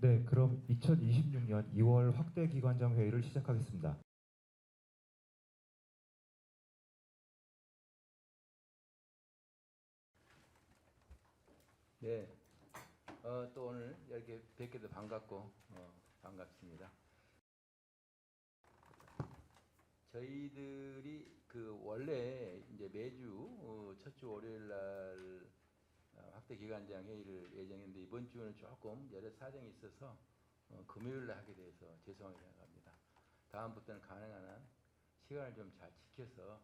네, 그럼 2026년 2월 확대 기관장 회의를 시작하겠습니다. 네, 또 오늘 이렇게 뵙게도 반갑고 반갑습니다. 저희들이 원래 이제 매주 첫 주 월요일 날 확대 기관장 회의를 예정했는데 이번 주는 조금 여러 사정이 있어서 금요일 날 하게 돼서 죄송하게 생각합니다. 다음부터는 가능한 한 시간을 좀 잘 지켜서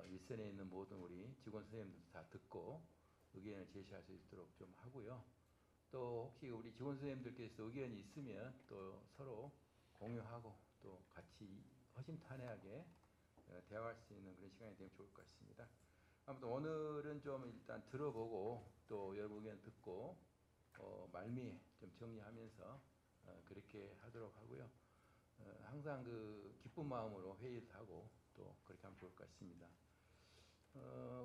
일선에 있는 모든 우리 직원 선생님들도 다 듣고 의견을 제시할 수 있도록 좀 하고요. 또 혹시 우리 직원 선생님들께서 의견이 있으면 또 서로 공유하고 또 같이 허심탄회하게 대화할 수 있는 그런 시간이 되면 좋을 것 같습니다. 아무튼 오늘은 좀 일단 들어보고 또 여러 의견 듣고 말미에 좀 정리하면서 그렇게 하도록 하고요. 항상 그 기쁜 마음으로 회의를 하고 또 그렇게 하면 좋을 것 같습니다.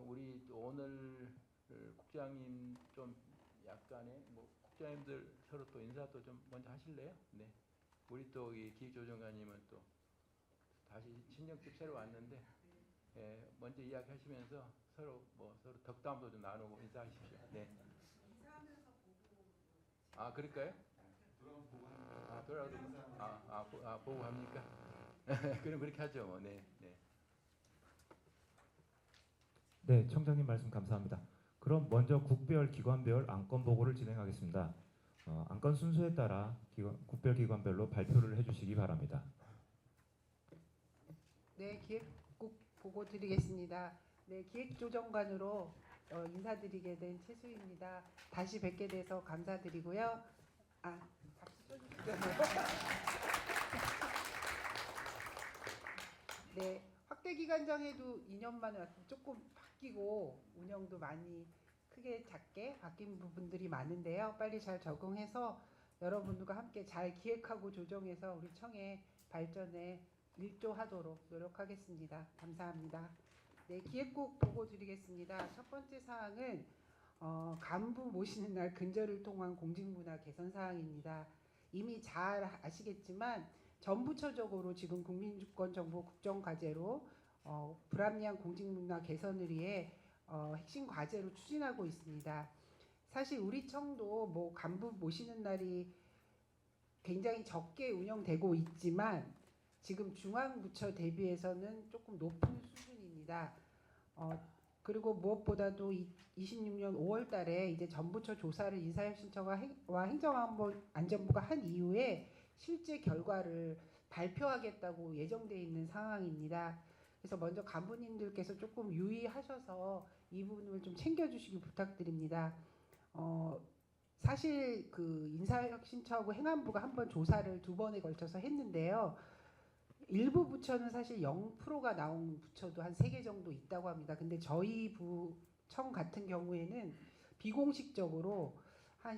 우리 또 오늘 국장님 좀 약간의 국장님들 서로 또 인사도 좀 먼저 하실래요? 네. 우리 또 이 기획조정관님은 또 다시 친정집 새로 왔는데 먼저 이야기하시면서 서로 서로 덕담도 좀 나누고 인사하십시오. 네. 아 그럴까요? 돌아오고 보고 합니까? 그럼 그렇게 하죠. 네, 네. 네, 청장님 말씀 감사합니다. 그럼 먼저 국별, 기관별 안건 보고를 진행하겠습니다. 안건 순서에 따라 국별, 기관별로 발표를 해주시기 바랍니다. 네, 기획국 보고 드리겠습니다. 네, 기획조정관으로 인사드리게 된 최수희입니다. 다시 뵙게 돼서 감사드리고요. 박수 쳐주시죠. 네, 확대 기간장에도 2년 만에 왔으면 조금 바뀌고 운영도 많이 크게 작게 바뀐 부분들이 많은데요. 빨리 잘 적응해서 여러분들과 함께 잘 기획하고 조정해서 우리 청의 발전에 일조하도록 노력하겠습니다. 감사합니다. 네, 기획국 보고 드리겠습니다. 첫 번째 사항은 간부 모시는 날 근절을 통한 공직문화 개선 사항입니다. 이미 잘 아시겠지만 전부처적으로 지금 국민주권정보 국정과제로 불합리한 공직문화 개선을 위해 핵심 과제로 추진하고 있습니다. 사실 우리 청도 간부 모시는 날이 굉장히 적게 운영되고 있지만 지금 중앙부처 대비해서는 조금 높은 수준입니다. 그리고 무엇보다도 26년 5월 달에 이제 전부처 조사를 인사혁신처와 행정안전부가 한 이후에 실제 결과를 발표하겠다고 예정되어 있는 상황입니다. 그래서 먼저 간부님들께서 조금 유의하셔서 이 부분을 좀 챙겨주시기 부탁드립니다. 사실 그 인사혁신처하고 행안부가 한번 조사를 2번에 걸쳐서 했는데요. 일부 부처는 사실 0%가 나온 부처도 한 3개 정도 있다고 합니다. 근데 저희 부청 같은 경우에는 비공식적으로 한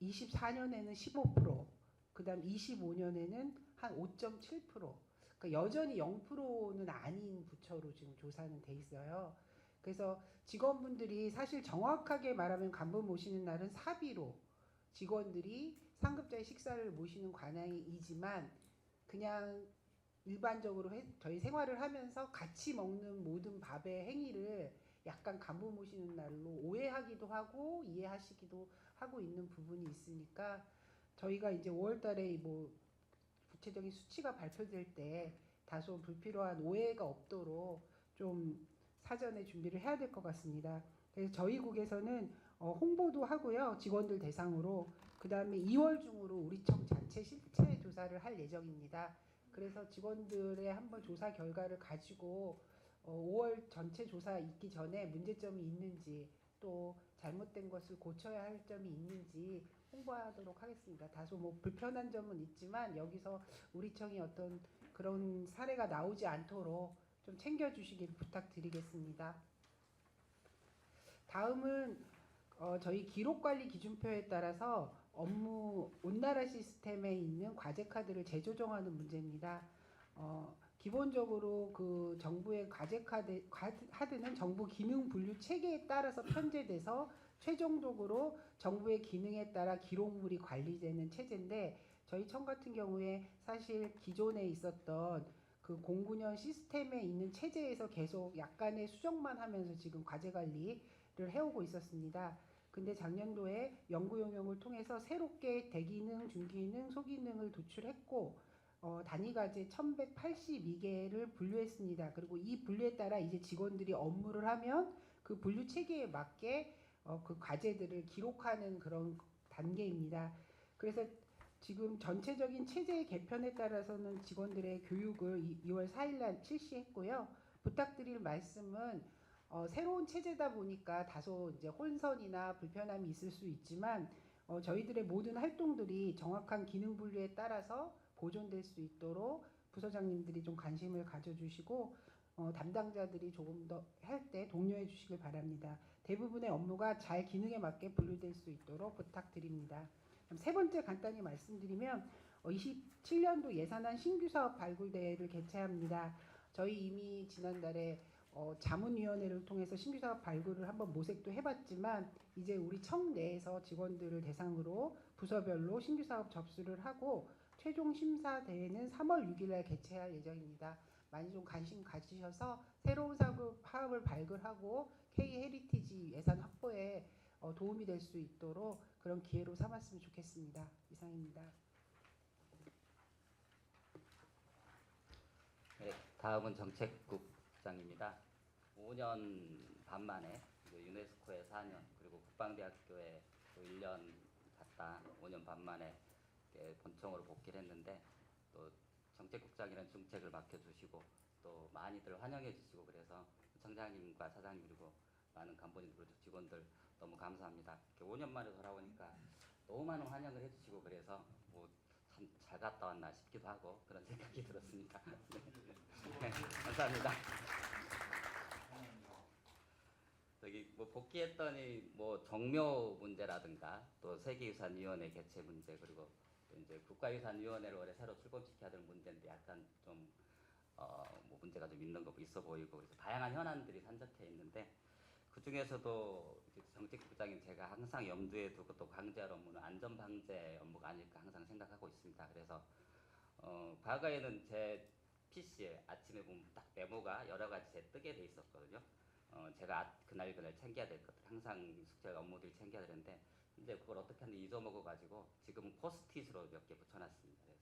24년에는 15%, 그다음 25년에는 한 5.7%. 그러니까 여전히 0%는 아닌 부처로 지금 조사는 돼 있어요. 그래서 직원분들이 사실 정확하게 말하면 간부 모시는 날은 사비로 직원들이 상급자의 식사를 모시는 관행이지만 그냥 일반적으로 저희 생활을 하면서 같이 먹는 모든 밥의 행위를 약간 간부 모시는 날로 오해하기도 하고 이해하시기도 하고 있는 부분이 있으니까 저희가 이제 5월 달에 구체적인 수치가 발표될 때 다소 불필요한 오해가 없도록 좀 사전에 준비를 해야 될 것 같습니다. 그래서 저희 국에서는 홍보도 하고요. 직원들 대상으로. 그 다음에 2월 중으로 우리 청 자체 실체 조사를 할 예정입니다. 그래서 직원들의 한번 조사 결과를 가지고 5월 전체 조사 있기 전에 문제점이 있는지 또 잘못된 것을 고쳐야 할 점이 있는지 홍보하도록 하겠습니다. 다소 불편한 점은 있지만 여기서 우리 청이 어떤 그런 사례가 나오지 않도록 좀 챙겨주시길 부탁드리겠습니다. 다음은 저희 기록관리 기준표에 따라서 업무 온나라 시스템에 있는 과제 카드를 재조정하는 문제입니다. 기본적으로 그 정부의 과제 카드는 정부 기능 분류 체계에 따라서 편제돼서 최종적으로 정부의 기능에 따라 기록물이 관리되는 체제인데 저희 청 같은 경우에 사실 기존에 있었던 그 공군형 시스템에 있는 체제에서 계속 약간의 수정만 하면서 지금 과제 관리를 해오고 있었습니다. 근데 작년도에 연구 용역을 통해서 새롭게 대기능, 중기능, 소기능을 도출했고 단위 과제 1182개를 분류했습니다. 그리고 이 분류에 따라 이제 직원들이 업무를 하면 그 분류 체계에 맞게 그 과제들을 기록하는 그런 단계입니다. 그래서 지금 전체적인 체제 개편에 따라서는 직원들의 교육을 2월 4일 날 실시했고요. 부탁드릴 말씀은 새로운 체제다 보니까 다소 이제 혼선이나 불편함이 있을 수 있지만 저희들의 모든 활동들이 정확한 기능 분류에 따라서 보존될 수 있도록 부서장님들이 좀 관심을 가져주시고 담당자들이 조금 더 할 때 독려해 주시길 바랍니다. 대부분의 업무가 잘 기능에 맞게 분류될 수 있도록 부탁드립니다. 그럼 세 번째 간단히 말씀드리면 27년도 예산안 신규 사업 발굴 대회를 개최합니다. 저희 이미 지난달에 자문위원회를 통해서 신규 사업 발굴을 한번 모색도 해봤지만 이제 우리 청 내에서 직원들을 대상으로 부서별로 신규 사업 접수를 하고 최종 심사 대회는 3월 6일날 개최할 예정입니다. 많이 좀 관심 가지셔서 새로운 사업을 발굴하고 K 헤리티지 예산 확보에 도움이 될 수 있도록 그런 기회로 삼았으면 좋겠습니다. 이상입니다. 네, 다음은 정책국장입니다. 5년 반 만에 유네스코에 4년 그리고 국방대학교에 또 1년 갔다 5년 반 만에 본청으로 복귀를 했는데 또 정책국장이라는 중책을 맡겨주시고 또 많이들 환영해 주시고 그래서 청장님과 차장님 그리고 많은 간부님들 그리고 직원들 너무 감사합니다. 이렇게 5년 만에 돌아오니까 너무 많은 환영을 해주시고 그래서 뭐 참 잘 갔다 왔나 싶기도 하고 그런 생각이 들었습니다. 네, 감사합니다. 저기 뭐 복귀했더니 뭐 정묘 문제라든가 또 세계유산위원회 개최 문제 그리고 또 이제 국가유산위원회를 올해 새로 출범시켜야 될 문제인데 약간 좀 뭐 문제가 좀 있는 거 있어 보이고 그래서 다양한 현안들이 산적해 있는데 그 중에서도 정책국장인 제가 항상 염두에 두고 또 방제할 업무는 안전방제 업무가 아닐까 항상 생각하고 있습니다. 그래서 과거에는 제 PC에 아침에 보면 딱 메모가 여러 가지 뜨게 돼 있었거든요. 제가 그날 챙겨야 될 것들 항상 숙제 업무들 챙겨야 되는데 이제 그걸 어떻게 하는지 잊어먹어가지고 지금은 포스트잇으로 몇 개 붙여놨습니다. 그래서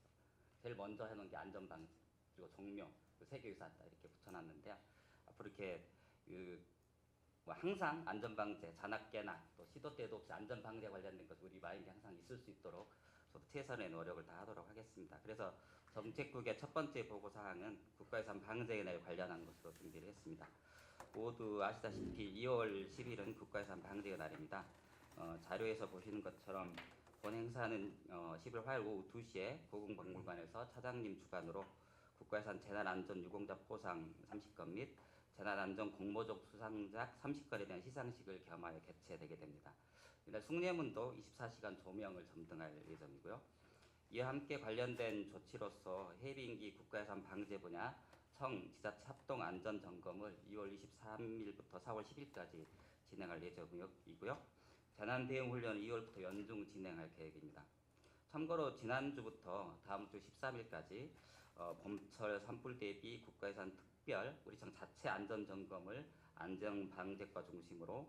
제일 먼저 해놓은 게 안전방지 그리고 종묘 세계유산 이렇게 붙여놨는데 앞으로 이렇게 뭐 항상 안전방제, 잔악계나 또 시도 때도 없이 안전방제 관련된 것 우리 마인드 항상 있을 수 있도록 저도 최선의 노력을 다하도록 하겠습니다. 그래서 정책국의 첫 번째 보고사항은 국가유산 방제에 관련한 것으로 준비를 했습니다. 모두 아시다시피 2월 10일은 국가유산 방제의 날입니다. 자료에서 보시는 것처럼 본 행사는 10일 화요일 오후 2시에 고궁박물관에서 차장님 주관으로 국가유산 재난안전유공자 포상 30건 및 재난안전 공모적 수상작 30건에 대한 시상식을 겸하여 개최되게 됩니다. 이날 숭례문도 24시간 조명을 점등할 예정이고요. 이와 함께 관련된 조치로서 해빙기 국가유산 방제 분야 청 지자체 합동 안전 점검을 2월 23일부터 4월 10일까지 진행할 예정이고요. 재난 대응 훈련 2월부터 연중 진행할 계획입니다. 참고로 지난주부터 다음 주 13일까지 봄철 산불 대비 국가유산 특별 우리 청 자체 안전 점검을 안전방제과 중심으로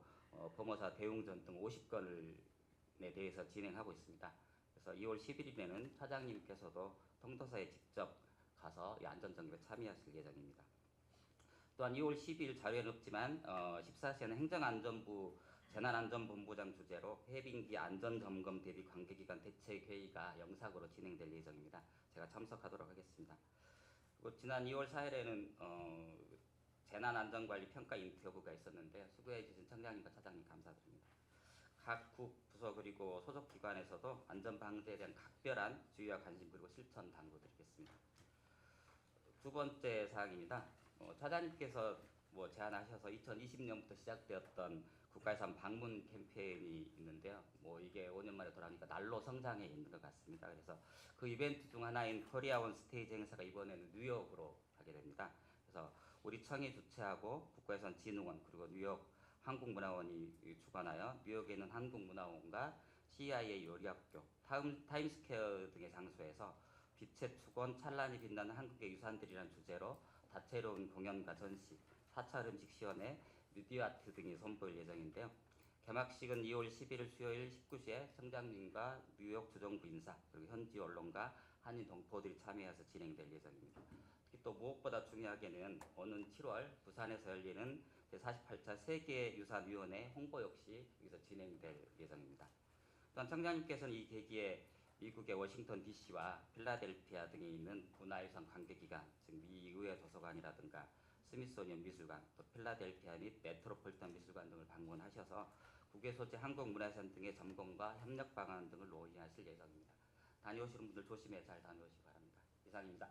범어사 대웅전 등 50건에 대해서 진행하고 있습니다. 그래서 2월 11일에는 차장님께서도 통도사에 직접 가서 이 안전점검에 참여하실 예정입니다. 또한 2월 10일 자료에는 없지만 14시에는 행정안전부 재난안전본부장 주재로 해빙기 안전점검 대비 관계기관 대책회의가 영상으로 진행될 예정입니다. 제가 참석하도록 하겠습니다. 그리고 지난 2월 4일에는 재난안전관리 평가 인터뷰가 있었는데 수고해 주신 청장님과 차장님 감사드립니다. 각 국, 부서 그리고 소속 기관에서도 안전방제에 대한 각별한 주의와 관심 그리고 실천 당부드리겠습니다. 두 번째 사항입니다. 차장님께서 제안하셔서 2020년부터 시작되었던 국가유산 방문 캠페인이 있는데요. 이게 5년 만에 돌아오니까 날로 성장해 있는 것 같습니다. 그래서 그 이벤트 중 하나인 코리아원 스테이지 행사가 이번에는 뉴욕으로 하게 됩니다. 그래서 우리 청이 주최하고 국가유산 진흥원 그리고 뉴욕 한국문화원이 주관하여 뉴욕에 있는 한국문화원과 CIA 요리학교, 타임스퀘어 등의 장소에서 빛의 축원, 찬란히 빛나는 한국의 유산들이라는 주제로 다채로운 공연과 전시, 사찰 음식 시연회, 미디어 아트 등이 선보일 예정인데요. 개막식은 2월 11일 수요일 19시에 청장님과 뉴욕 주정부 인사, 그리고 현지 언론과 한인 동포들이 참여해서 진행될 예정입니다. 특히 또 무엇보다 중요하게는 오는 7월 부산에서 열리는 제48차 세계유산위원회 홍보 역시 여기서 진행될 예정입니다. 또한 청장님께서는 이 계기에 미국의 워싱턴 DC와 필라델피아 등에 있는 문화유산 관계기관, 즉 미의회 도서관이라든가 스미소니언 미술관, 또 필라델피아 및 메트로폴리탄 미술관 등을 방문하셔서 국외 소재 한국 문화유산 등의 점검과 협력 방안 등을 논의하실 예정입니다. 다녀오시는 분들 조심해 잘 다녀오시기 바랍니다. 이상입니다.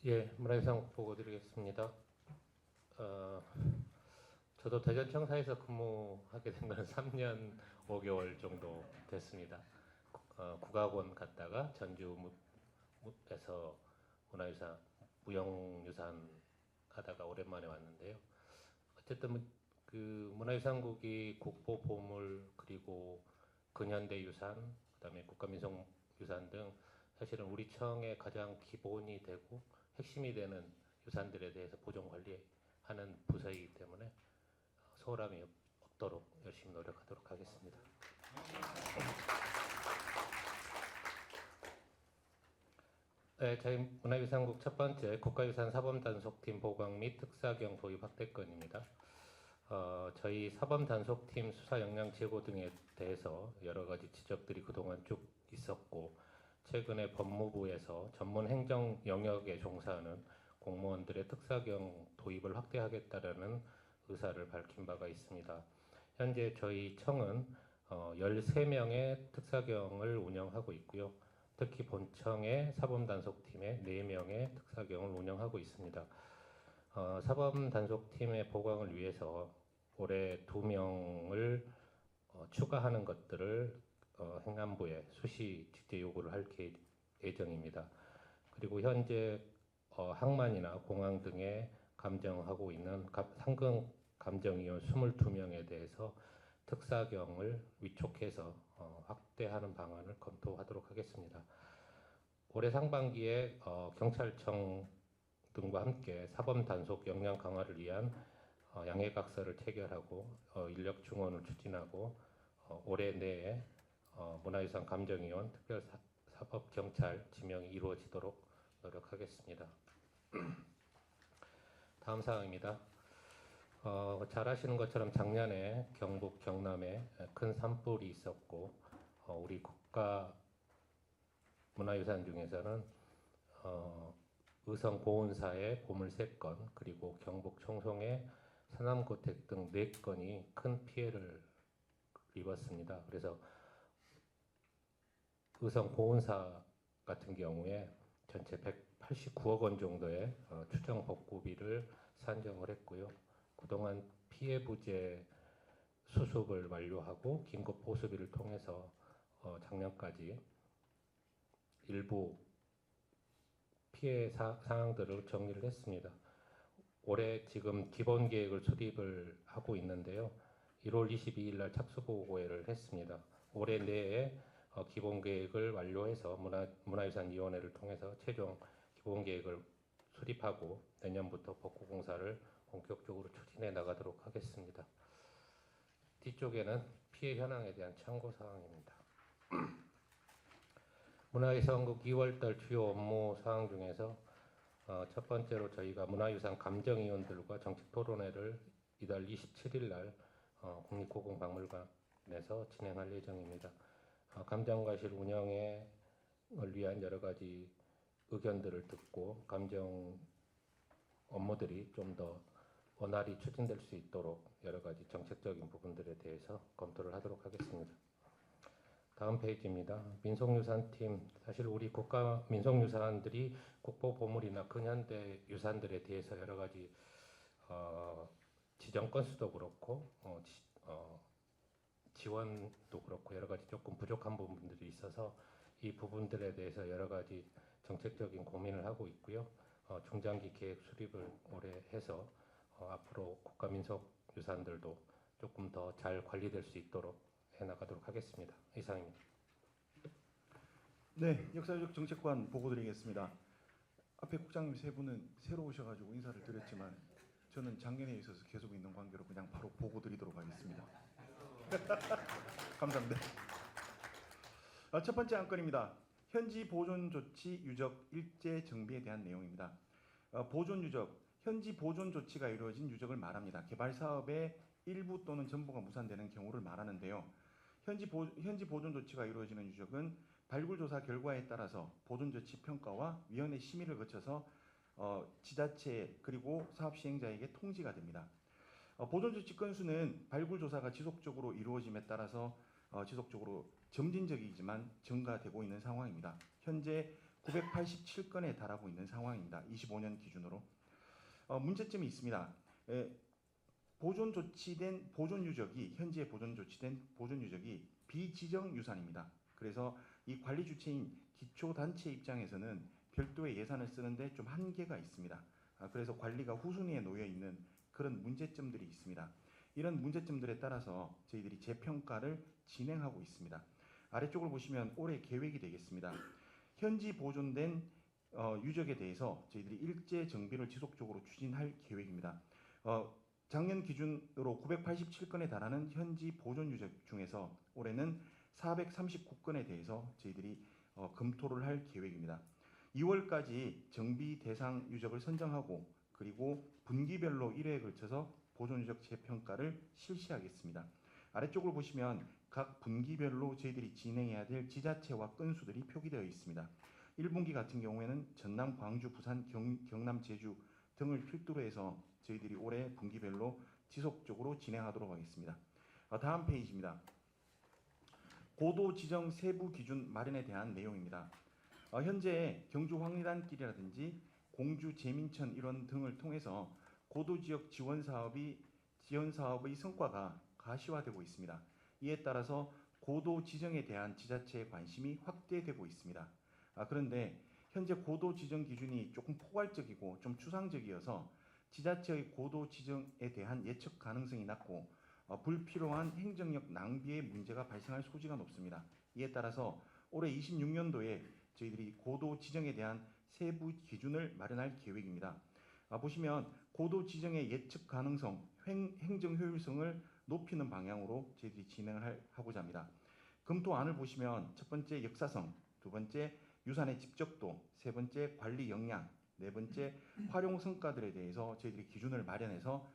예, 문화유산 보고 드리겠습니다. 저도 대전청사에서 근무하게 된 건 3년 5개월 정도 됐습니다. 국악원 갔다가 전주에서 문화유산, 무형유산 하다가 오랜만에 왔는데요. 어쨌든 그 문화유산국이 국보 보물 그리고 근현대 유산, 그다음에 국가민속유산 등 사실은 우리 청의 가장 기본이 되고 핵심이 되는 유산들에 대해서 보존 관리하는 부서이기 때문에 소홀함이 없도록 열심히 노력하도록 하겠습니다. 네, 저희 문화유산국 첫 번째 국가유산 사범단속팀 보강 및 특사경 도입 확대건입니다. 저희 사범단속팀 수사 역량 제고 등에 대해서 여러 가지 지적들이 그동안 쭉 있었고, 최근에 법무부에서 전문 행정 영역에 종사하는 공무원들의 특사경 도입을 확대하겠다라는 의사를 밝힌 바가 있습니다. 현재 저희 청은 13명의 특사경을 운영하고 있고요. 특히 본청의 사범단속팀에 4명의 특사경을 운영하고 있습니다. 사범단속팀의 보강을 위해서 올해 2명을 추가하는 것들을 행안부에 수시 직제 요구를 할 예정입니다. 그리고 현재 항만이나 공항 등에 감정하고 있는 상근 감정위원 22명에 대해서 특사경을 위촉해서 확대하는 방안을 검토하도록 하겠습니다. 올해 상반기에 경찰청 등과 함께 사범 단속 역량 강화를 위한 양해각서를 체결하고 인력 증원을 추진하고 올해 내에 문화유산 감정위원 특별사법경찰 지명이 이루어지도록 노력하겠습니다. 다음 사항입니다. 잘 아시는 것처럼 작년에 경북 경남에 큰 산불이 있었고 우리 국가 문화유산 중에서는 의성 고운사의 보물 3건 그리고 경북 청송의 서남고택 등 4건이 큰 피해를 입었습니다. 그래서 의성 고운사 같은 경우에 전체 189억 원 정도의 추정 복구비를 산정을 했고요. 그동안 피해 부재 수습을 완료하고 긴급 보수비를 통해서 작년까지 일부 피해 상황들을 정리를 했습니다. 올해 지금 기본 계획을 수립을 하고 있는데요. 1월 22일 날 착수 보고회를 했습니다. 올해 내에 기본 계획을 완료해서 문화유산위원회를 통해서 최종 기본 계획을 수립하고 내년부터 복구 공사를 본격적으로 추진해 나가도록 하겠습니다. 뒤쪽에는 피해 현황에 대한 참고 사항입니다. 문화유산국 2월달 주요 업무 사항 중에서 첫 번째로 저희가 문화유산 감정위원들과 정책 토론회를 이달 27일 날 국립고궁박물관에서 진행할 예정입니다. 감정과실 운영을 위한 여러 가지 의견들을 듣고 감정 업무들이 좀 더 원활히 추진될 수 있도록 여러 가지 정책적인 부분들에 대해서 검토를 하도록 하겠습니다. 다음 페이지입니다. 민속유산팀, 사실 우리 국가 민속유산들이 국보보물이나 근현대 유산들에 대해서 여러 가지 지정 건수도 그렇고 지원도 그렇고 여러 가지 조금 부족한 부분들이 있어서 이 부분들에 대해서 여러 가지 정책적인 고민을 하고 있고요. 중장기 계획 수립을 올해 해서 앞으로 국가민속유산들도 조금 더 잘 관리될 수 있도록 해나가도록 하겠습니다. 이상입니다. 네, 역사적 정책관 보고 드리겠습니다. 앞에 국장님 세 분은 새로 오셔가지고 인사를 드렸지만 저는 작년에 있어서 계속 있는 관계로 그냥 바로 보고 드리도록 하겠습니다. 감사합니다. 첫 번째 안건입니다. 현지 보존 조치 유적 일제 정비에 대한 내용입니다. 보존 유적, 현지 보존 조치가 이루어진 유적을 말합니다. 개발 사업의 일부 또는 전부가 무산되는 경우를 말하는데요. 현지 보존 조치가 이루어지는 유적은 발굴 조사 결과에 따라서 보존 조치 평가와 위원회 심의를 거쳐서 지자체 그리고 사업 시행자에게 통지가 됩니다. 보존 조치 건수는 발굴 조사가 지속적으로 이루어짐에 따라서 지속적으로 점진적이지만 증가되고 있는 상황입니다. 현재 987건에 달하고 있는 상황입니다. 25년 기준으로. 문제점이 있습니다. 보존 조치된 보존 유적이 현재 보존 조치된 보존 유적이 비지정 유산입니다. 그래서 이 관리 주체인 기초 단체 입장에서는 별도의 예산을 쓰는데 좀 한계가 있습니다. 그래서 관리가 후순위에 놓여 있는 그런 문제점들이 있습니다. 이런 문제점들에 따라서 저희들이 재평가를 진행하고 있습니다. 아래쪽을 보시면 올해 계획이 되겠습니다. 현지 보존된 유적에 대해서 저희들이 일제 정비를 지속적으로 추진할 계획입니다. 작년 기준으로 987건에 달하는 현지 보존 유적 중에서 올해는 439건에 대해서 저희들이 검토를 할 계획입니다. 2월까지 정비 대상 유적을 선정하고 그리고 분기별로 1회에 걸쳐서 보존 유적 재평가를 실시하겠습니다. 아래쪽을 보시면 각 분기별로 저희들이 진행해야 될 지자체와 건수들이 표기되어 있습니다. 1분기 같은 경우에는 전남, 광주, 부산, 경남, 제주 등을 필두로 해서 저희들이 올해 분기별로 지속적으로 진행하도록 하겠습니다. 다음 페이지입니다. 고도 지정 세부 기준 마련에 대한 내용입니다. 현재 경주 황리단길이라든지 공주 제민천 일원 등을 통해서 고도 지역 지원 사업의 성과가 가시화되고 있습니다. 이에 따라서 고도 지정에 대한 지자체의 관심이 확대되고 있습니다. 그런데 현재 고도 지정 기준이 조금 포괄적이고 좀 추상적이어서 지자체의 고도 지정에 대한 예측 가능성이 낮고 불필요한 행정력 낭비의 문제가 발생할 소지가 높습니다. 이에 따라서 올해 26년도에 저희들이 고도 지정에 대한 세부 기준을 마련할 계획입니다. 보시면 고도 지정의 예측 가능성, 행정 효율성을 높이는 방향으로 저희들이 진행을 하고자 합니다. 검토안을 보시면 첫 번째 역사성, 두 번째 유산의 집적도, 세 번째 관리 역량, 네 번째 활용 성과들에 대해서 저희들이 기준을 마련해서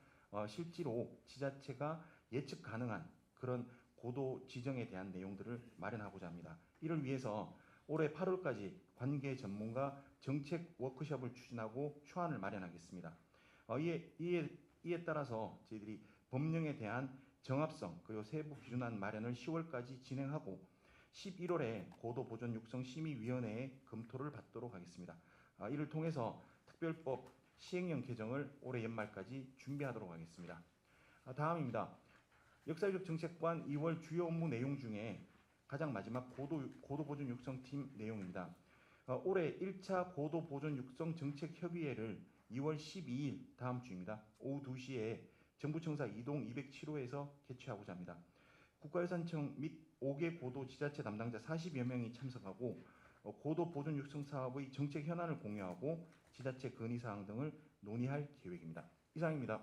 실제로 지자체가 예측 가능한 그런 고도 지정에 대한 내용들을 마련하고자 합니다. 이를 위해서 올해 8월까지 관계 전문가 정책 워크숍을 추진하고 초안을 마련하겠습니다. 이에 따라서 저희들이 법령에 대한 정합성 그리고 세부 기준안 마련을 10월까지 진행하고 11월에 고도보존 육성심의위원회에 검토를 받도록 하겠습니다. 이를 통해서 특별법 시행령 개정을 올해 연말까지 준비하도록 하겠습니다. 다음입니다. 역사유적 정책관 2월 주요 업무 내용 중에 가장 마지막 고도보존 육성팀 내용입니다. 올해 1차 고도보존 육성 정책협의회를 2월 12일 다음 주입니다. 오후 2시에 정부청사 2동 207호에서 개최하고자 합니다. 국가유산청 및 5개 고도 지자체 담당자 40여 명이 참석하고 고도보존 육성 사업의 정책 현안을 공유하고 지자체 건의사항 등을 논의할 계획입니다. 이상입니다.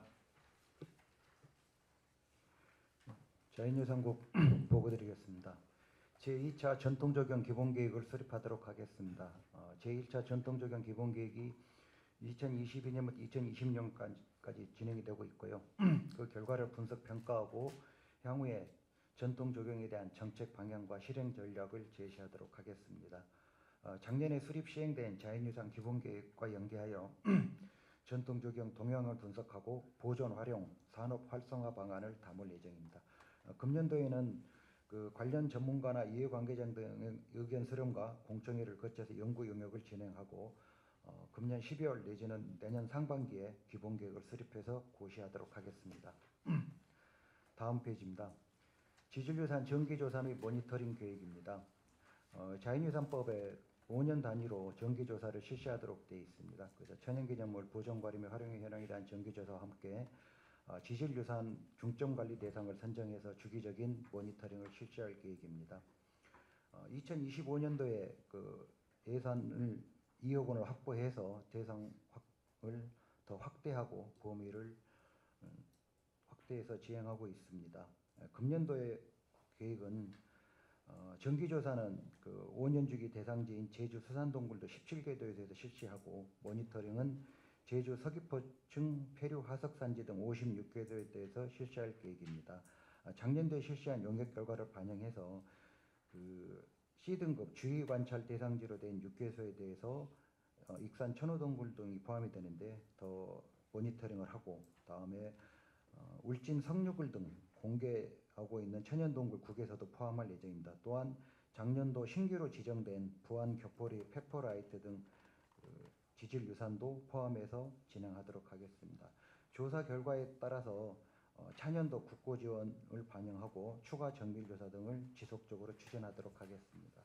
자연유산국 보고드리겠습니다. 제2차 전통조경 기본계획을 수립하도록 하겠습니다. 제1차 전통조경 기본계획이 2022년부터 2020년까지 진행이 되고 있고요. 그 결과를 분석 평가하고 향후에 전통조경에 대한 정책 방향과 실행 전략을 제시하도록 하겠습니다. 작년에 수립 시행된 자연유산 기본계획과 연계하여 전통조경 동향을 분석하고 보존 활용, 산업 활성화 방안을 담을 예정입니다. 금년도에는 그 관련 전문가나 이해관계자 등의 의견 수렴과 공청회를 거쳐서 연구 영역을 진행하고 금년 12월 내지는 내년 상반기에 기본계획을 수립해서 고시하도록 하겠습니다. 다음 페이지입니다. 지질유산 정기조사 및 모니터링 계획입니다. 자연유산법에 5년 단위로 정기 조사를 실시하도록 되어 있습니다. 그래서 천연기념물 보존 관리 및 활용 현황에 대한 정기 조사와 함께 지질유산 중점 관리 대상을 선정해서 주기적인 모니터링을 실시할 계획입니다. 2025년도에 그 예산을 2억 원을 확보해서 대상을 더 확대하고 범위를 확대해서 진행하고 있습니다. 금년도의 계획은 정기조사는 그 5년 주기 대상지인 제주 수산동굴도 17개 도에서 실시하고 모니터링은 제주 서귀포층 폐류 하석산지 등 56개 도에서 실시할 계획입니다. 작년도에 실시한 용역 결과를 반영해서 그 C등급 주의 관찰 대상지로 된 6개소에 대해서 익산 천호동굴 등이 포함이 되는데 더 모니터링을 하고 다음에 울진 석류굴 등 공개하고 있는 천연동굴 9개소도 포함할 예정입니다. 또한 작년도 신규로 지정된 부안, 격포리, 페퍼라이트 등 지질유산도 포함해서 진행하도록 하겠습니다. 조사 결과에 따라서 차년도 국고 지원을 반영하고 추가 정밀조사 등을 지속적으로 추진하도록 하겠습니다.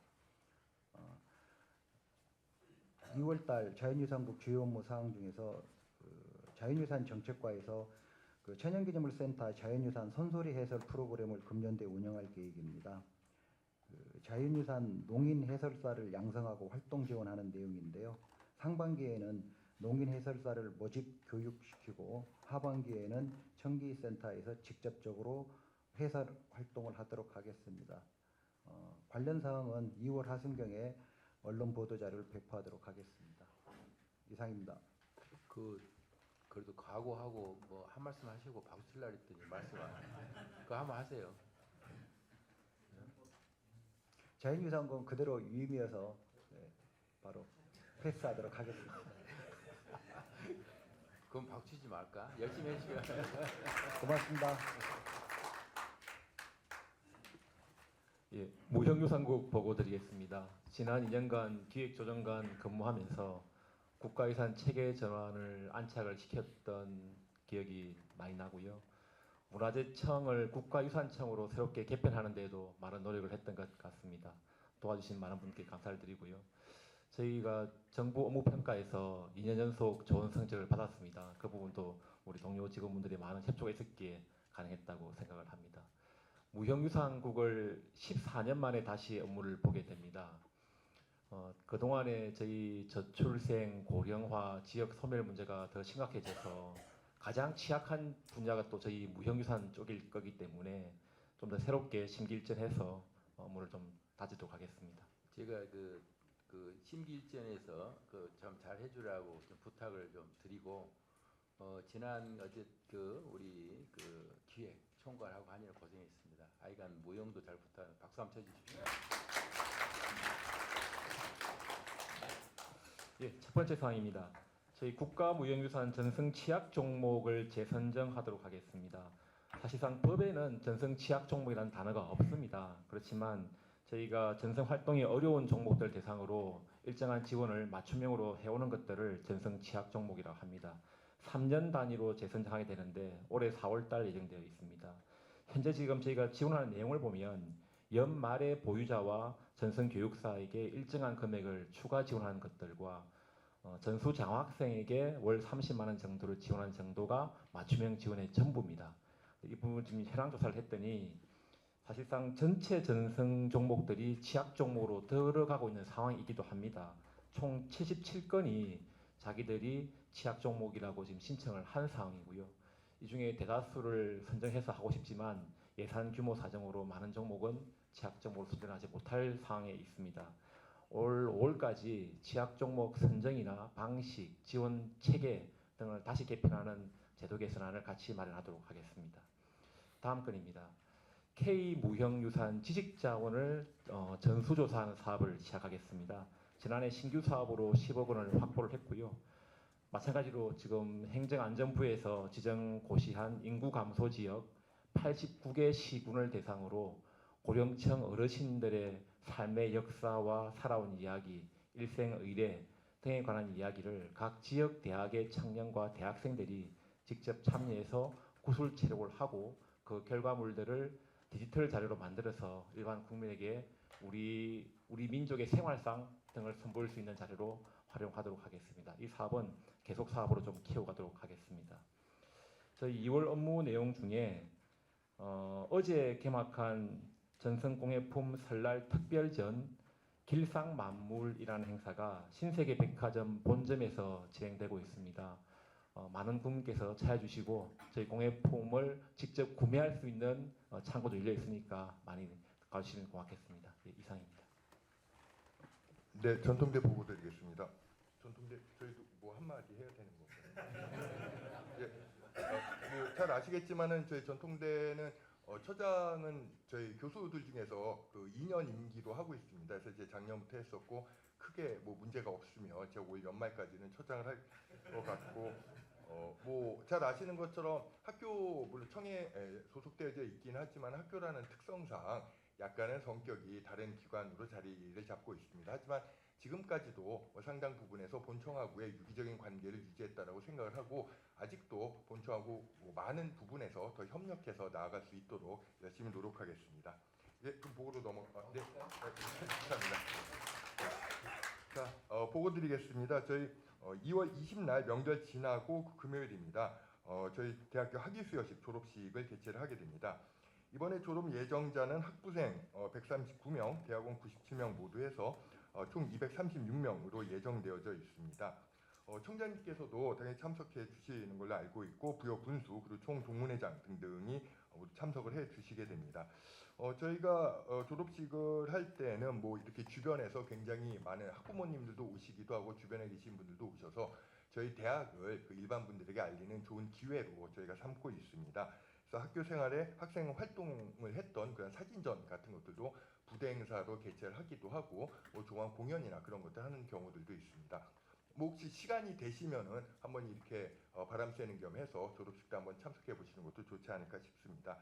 2월달 자연유산국 주요 업무 사항 중에서 자연유산 정책과에서 그 천연기념물센터 자연유산 선소리 해설 프로그램을 금년도에 운영할 계획입니다. 그 자연유산 농인 해설사를 양성하고 활동 지원하는 내용인데요. 상반기에는 농인 해설사를 모집 교육시키고 하반기에는 청기센터에서 직접적으로 해설 활동을 하도록 하겠습니다. 관련 사항은 2월 하순경에 언론 보도 자료를 배포하도록 하겠습니다. 이상입니다. 그래도 각오하고 뭐 한 말씀 하시고 박수 치려고 했더니 말씀 안 그거 한번 하세요. 자연유산권 그대로 유임이어서 바로 패스하도록 하겠습니다. 그럼 박수 치지 말까? 열심히 해주시고. 고맙습니다. 예, 무형유산국 보고 드리겠습니다. 지난 2년간 기획조정관 근무하면서 국가유산 체계 전환을 안착을 시켰던 기억이 많이 나고요. 문화재청을 국가유산청으로 새롭게 개편하는 데에도 많은 노력을 했던 것 같습니다. 도와주신 많은 분께 감사를 드리고요. 저희가 정부 업무평가에서 2년 연속 좋은 성적을 받았습니다. 그 부분도 우리 동료 직원분들이 많은 협조가 있었기에 가능했다고 생각을 합니다. 무형유산국을 14년 만에 다시 업무를 보게 됩니다. 그동안에 저희 저출생, 고령화, 지역 소멸 문제가 더 심각해져서 가장 취약한 분야가 또 저희 무형유산 쪽일 거기 때문에 좀 더 새롭게 심기일전해서 업무를 좀 다지도록 하겠습니다. 제가 그 심기일전에서 그 좀 잘 해주라고 좀 부탁을 좀 드리고 지난 어제 우리 기획 총괄하고 한일 고생했습니다. 하여간 무형도 잘 부탁. 박수 한번 쳐주십시오. 예, 첫 번째 사항입니다. 저희 국가무형유산 전승 취약 종목을 재선정하도록 하겠습니다. 사실상 법에는 전승 취약 종목이라는 단어가 없습니다. 그렇지만 저희가 전승 활동이 어려운 종목들 대상으로 일정한 지원을 맞춤형으로 해오는 것들을 전승 취약 종목이라고 합니다. 3년 단위로 재선정하게 되는데 올해 4월달 예정되어 있습니다. 현재 지금 저희가 지원하는 내용을 보면 연말에 보유자와 전승교육사에게 일정한 금액을 추가 지원하는 것들과 전수 장학생에게 월 30만 원 정도를 지원하는 정도가 맞춤형 지원의 전부입니다. 이 부분 지금 현황 조사를 했더니 사실상 전체 전승 종목들이 취약 종목으로 들어가고 있는 상황이기도 합니다. 총 77건이 자기들이 취약 종목이라고 지금 신청을 한 상황이고요. 이 중에 대다수를 선정해서 하고 싶지만 예산 규모 사정으로 많은 종목은 취약 종목으로 선정하지 못할 상황에 있습니다. 올 5월까지 취약 종목 선정이나 방식, 지원 체계 등을 다시 개편하는 제도 개선안을 같이 마련하도록 하겠습니다. 다음 건입니다. K무형유산 지식자원을 전수조사하는 사업을 시작하겠습니다. 지난해 신규 사업으로 10억 원을 확보를 했고요. 마찬가지로 지금 행정안전부에서 지정 고시한 인구 감소 지역 89개 시군을 대상으로 고령층 어르신들의 삶의 역사와 살아온 이야기, 일생 의례 등에 관한 이야기를 각 지역 대학의 청년과 대학생들이 직접 참여해서 구술 체력을 하고 그 결과물들을 디지털 자료로 만들어서 일반 국민에게 우리 민족의 생활상 등을 선보일 수 있는 자료로 활용하도록 하겠습니다. 이 사업은 계속 사업으로 좀 키워가도록 하겠습니다. 저희 2월 업무 내용 중에 어제 개막한 전성공예품 설날 특별전 길상만물이라는 행사가 신세계 백화점 본점에서 진행되고 있습니다. 많은 국민께서 찾아주시고 저희 공예품을 직접 구매할 수 있는 창구도 열려 있으니까 많이 가주시면 고맙겠습니다. 예, 이상입니다. 네, 전통대 보고 드리겠습니다. 전통대 저희도 뭐 한마디 해야 되는 건가요? 예, 뭐잘 아시겠지만은 저희 전통대는 처장은 저희 교수들 중에서 그 2년 임기로 하고 있습니다. 그래서 이제 작년부터 했었고 크게 뭐 문제가 없으며 제가 올 연말까지는 처장을 할 것 같고 뭐 잘 아시는 것처럼 학교 물론 청에 소속되어 있긴 하지만 학교라는 특성상 약간은 성격이 다른 기관으로 자리를 잡고 있습니다. 하지만 지금까지도 상당 부분에서 본청하고의 유기적인 관계를 유지했다라고 생각을 하고 아직도 본청하고 뭐 많은 부분에서 더 협력해서 나아갈 수 있도록 열심히 노력하겠습니다. 예, 그럼 보고로 네, 감사합니다. 자, 보고 드리겠습니다. 저희 2월 20날 명절 지나고 금요일입니다. 저희 대학교 학위수여식 졸업식을 개최를 하게 됩니다. 이번에 졸업 예정자는 학부생 139명, 대학원 97명 모두 해서 총 236명으로 예정되어져 있습니다. 청장님께서도 당연히 참석해 주시는 걸로 알고 있고 부여 군수 그리고 총 동문회장 등등이 모두 참석을 해 주시게 됩니다. 저희가 졸업식을 할 때는 뭐 이렇게 주변에서 굉장히 많은 학부모님들도 오시기도 하고 주변에 계신 분들도 오셔서 저희 대학을 그 일반 분들에게 알리는 좋은 기회로 저희가 삼고 있습니다. 그래서 학교 생활에 학생 활동을 했던 그런 사진전 같은 것들도 부대 행사로 개최를 하기도 하고 뭐 종합 공연이나 그런 것들 하는 경우들도 있습니다. 뭐 혹시 시간이 되시면은 한번 이렇게 바람 쐬는 겸 해서 졸업식 때 한번 참석해 보시는 것도 좋지 않을까 싶습니다.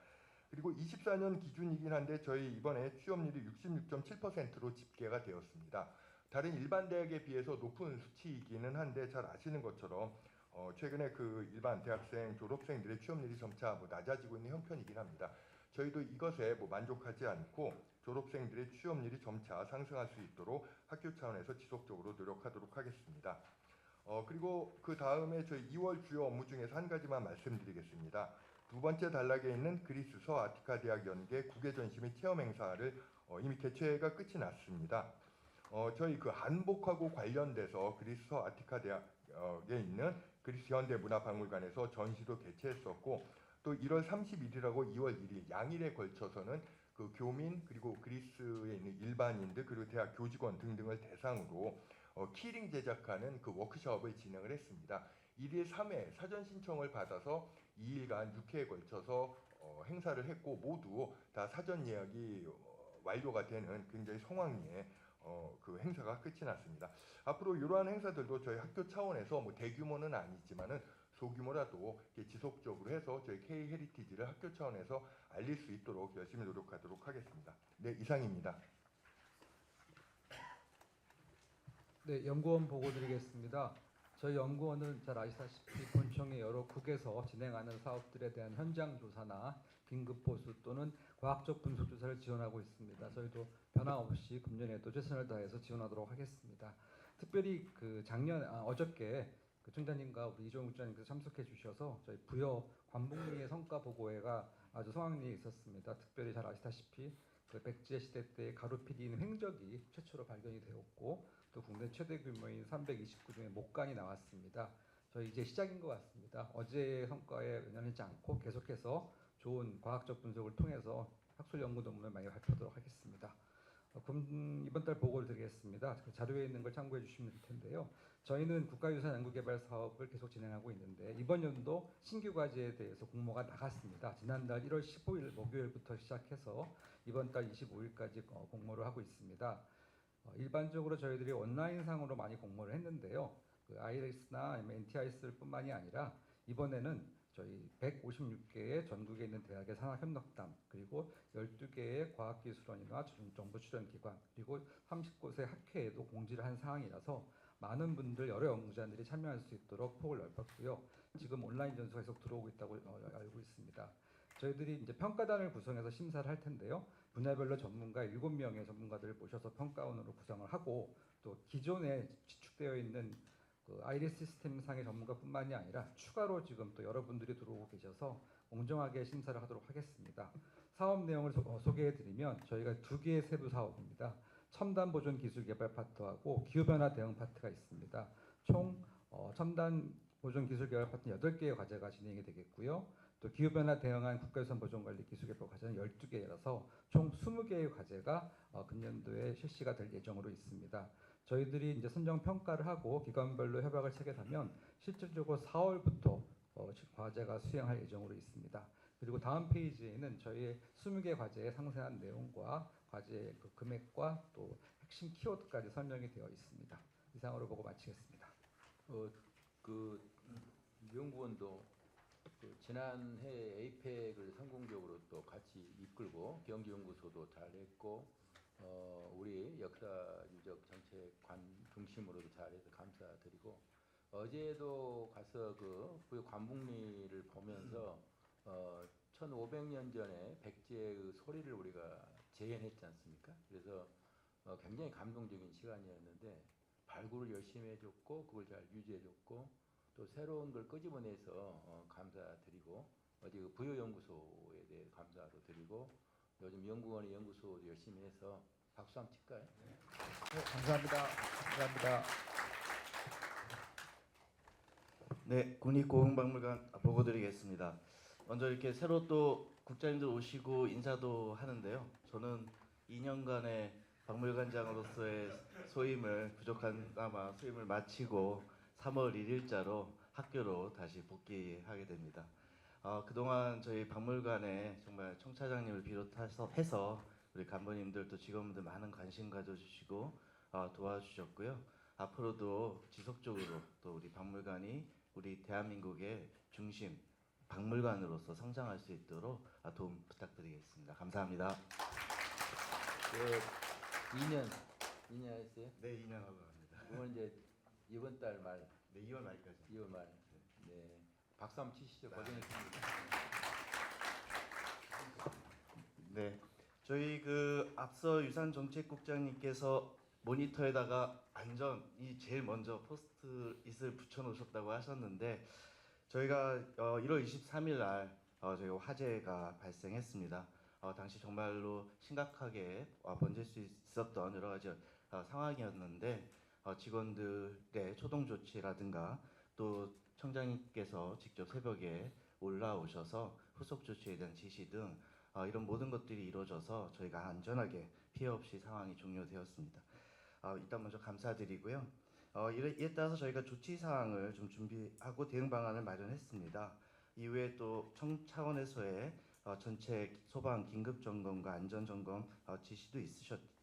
그리고 24년 기준이긴 한데 저희 이번에 취업률이 66.7%로 집계가 되었습니다. 다른 일반 대학에 비해서 높은 수치이기는 한데 잘 아시는 것처럼 최근에 그 일반 대학생 졸업생들의 취업률이 점차 뭐 낮아지고 있는 형편이긴 합니다. 저희도 이것에 뭐 만족하지 않고 졸업생들의 취업률이 점차 상승할 수 있도록 학교 차원에서 지속적으로 노력하도록 하겠습니다. 그리고 그 다음에 저희 2월 주요 업무 중에서 한 가지만 말씀드리겠습니다. 두 번째 단락에 있는 그리스 서아티카 대학 연계 국외 전시 및 체험 행사를 이미 개최가 끝이 났습니다. 저희 그 한복하고 관련돼서 그리스 서아티카 대학에 있는 그리스 현대문화박물관에서 전시도 개최했었고 또 1월 31일하고 2월 1일 양일에 걸쳐서는 그 교민 그리고 그리스에 있는 일반인들 그리고 대학 교직원 등등을 대상으로 키링 제작하는 그 워크숍을 진행을 했습니다. 1일 3회 사전 신청을 받아서 2일간 6회에 걸쳐서 행사를 했고 모두 다 사전 예약이 완료가 되는 굉장히 성황리에 그 행사가 끝이 났습니다. 앞으로 이러한 행사들도 저희 학교 차원에서 뭐 대규모는 아니지만은 소규모라도 지속적으로 해서 저희 K 헤리티지를 학교 차원에서 알릴 수 있도록 열심히 노력하도록 하겠습니다. 네, 이상입니다. 네, 연구원 보고 드리겠습니다. 저희 연구원은 잘 아시다시피 본청의 여러 국에서 진행하는 사업들에 대한 현장 조사나 긴급 보수 또는 과학적 분석 조사를 지원하고 있습니다. 저희도 변함없이 금년에도 최선을 다해서 지원하도록 하겠습니다. 특별히 그 어저께 그 총장님과 우리 이종욱 국장님께서 참석해 주셔서 저희 부여 관북리의 성과 보고회가 아주 성황리에 있었습니다. 특별히 잘 아시다시피 그 백제 시대 때 가루피디인 횡적이 최초로 발견이 되었고 또 국내 최대 규모인 329종의 목간이 나왔습니다. 저희 이제 시작인 것 같습니다. 어제의 성과에 연연하지 않고 계속해서 좋은 과학적 분석을 통해서 학술 연구 논문을 많이 발표하도록 하겠습니다. 그럼 이번 달 보고를 드리겠습니다. 그 자료에 있는 걸 참고해 주시면 될 텐데요. 저희는 국가유산 연구개발 사업을 계속 진행하고 있는데 이번 연도 신규 과제에 대해서 공모가 나갔습니다. 지난달 1월 15일 목요일부터 시작해서 이번 달 25일까지 공모를 하고 있습니다. 일반적으로 저희들이 온라인상으로 많이 공모를 했는데요. 그 IRS나 NTIS를 뿐만이 아니라 이번에는 저희 156개의 전국에 있는 대학의 산학협력단 그리고 12개의 과학기술원이나 정부 출연기관 그리고 30곳의 학회에도 공지를 한 사항이라서 많은 분들 여러 연구자들이 참여할 수 있도록 폭을 넓혔고요. 지금 온라인 전수가 계속 들어오고 있다고 알고 있습니다. 저희들이 이제 평가단을 구성해서 심사를 할 텐데요. 분야별로 전문가 7명의 전문가들을 모셔서 평가원으로 구성을 하고 또 기존에 지축되어 있는 그 아이리스 시스템 상의 전문가뿐만이 아니라 추가로 지금 또 여러분들이 들어오고 계셔서 공정하게 심사를 하도록 하겠습니다. 사업 내용을 소개해드리면 저희가 2개의 세부 사업입니다. 첨단 보존 기술 개발 파트하고 기후변화 대응 파트가 있습니다. 총 첨단 보존 기술 개발 파트는 8개의 과제가 진행이 되겠고요. 또 기후변화 대응한 국가유산 보존관리 기술 개발 과제는 12개라서 총 20개의 과제가 금년도에 실시가 될 예정으로 있습니다. 저희들이 이제 선정 평가를 하고 기관별로 협약을 체결하면 실질적으로 4월부터 과제가 수행할 예정으로 있습니다. 그리고 다음 페이지에는 저희의 20개 과제의 상세한 내용과 과제의 그 금액과 또 핵심 키워드까지 설명이 되어 있습니다. 이상으로 보고 마치겠습니다. 그 연구원도 그 지난해 에이펙을 성공적으로 또 같이 이끌고 경기연구소도 잘했고 우리 역사 유적 정책관 중심으로도 잘해서 감사드리고 어제도 가서 그 부여 관북리를 보면서 1500년 전에 백제의 소리를 우리가 재현했지 않습니까? 그래서 굉장히 감동적인 시간이었는데 발굴을 열심히 해줬고 그걸 잘 유지해줬고 또 새로운 걸 끄집어내서 감사드리고 어제 그 부여연구소에 대해 감사도 드리고 요즘 연구원의 연구소도 열심히 해서 박수 한번 칠까요? 네, 감사합니다. 감사합니다. 네, 국립고흥박물관 보고드리겠습니다. 먼저 이렇게 새로 또 국장님들 오시고 인사도 하는데요. 저는 2년간의 박물관장으로서의 소임을 부족한가마 소임을 마치고 3월 1일자로 학교로 다시 복귀하게 됩니다. 그동안 저희 박물관에 정말 총차장님을 비롯해서 우리 간부님들 또 직원분들 많은 관심 가져주시고 도와주셨고요. 앞으로도 지속적으로 또 우리 박물관이 우리 대한민국의 중심 박물관으로서 성장할 수 있도록 도움 부탁드리겠습니다. 감사합니다. 2년 했어요? 네, 2년 하고 갑니다. 이번 이제 이번 달 말. 네, 2월 말까지. 2월 말. 네. 박수 한번 치시죠. 고생했습니다. 네, 저희 그 앞서 유산정책국장님께서 모니터에다가 안전이 제일 먼저 포스트잇을 붙여놓으셨다고 하셨는데 저희가 1월 23일 날 저희가 화재가 발생했습니다. 당시 정말로 심각하게 번질 수 있었던 여러 가지 상황이었는데 직원들의 초동 조치라든가 또 청장님께서 직접 새벽에 올라오셔서 후속 조치에 대한 지시 등 이런 모든 것들이 이루어져서 저희가 안전하게 피해 없이 상황이 종료되었습니다. 일단 먼저 감사드리고요. 이에 따라서 저희가 조치 사항을 좀 준비하고 대응 방안을 마련했습니다. 이후에 또 청 차원에서의 전체 소방 긴급 점검과 안전 점검 지시도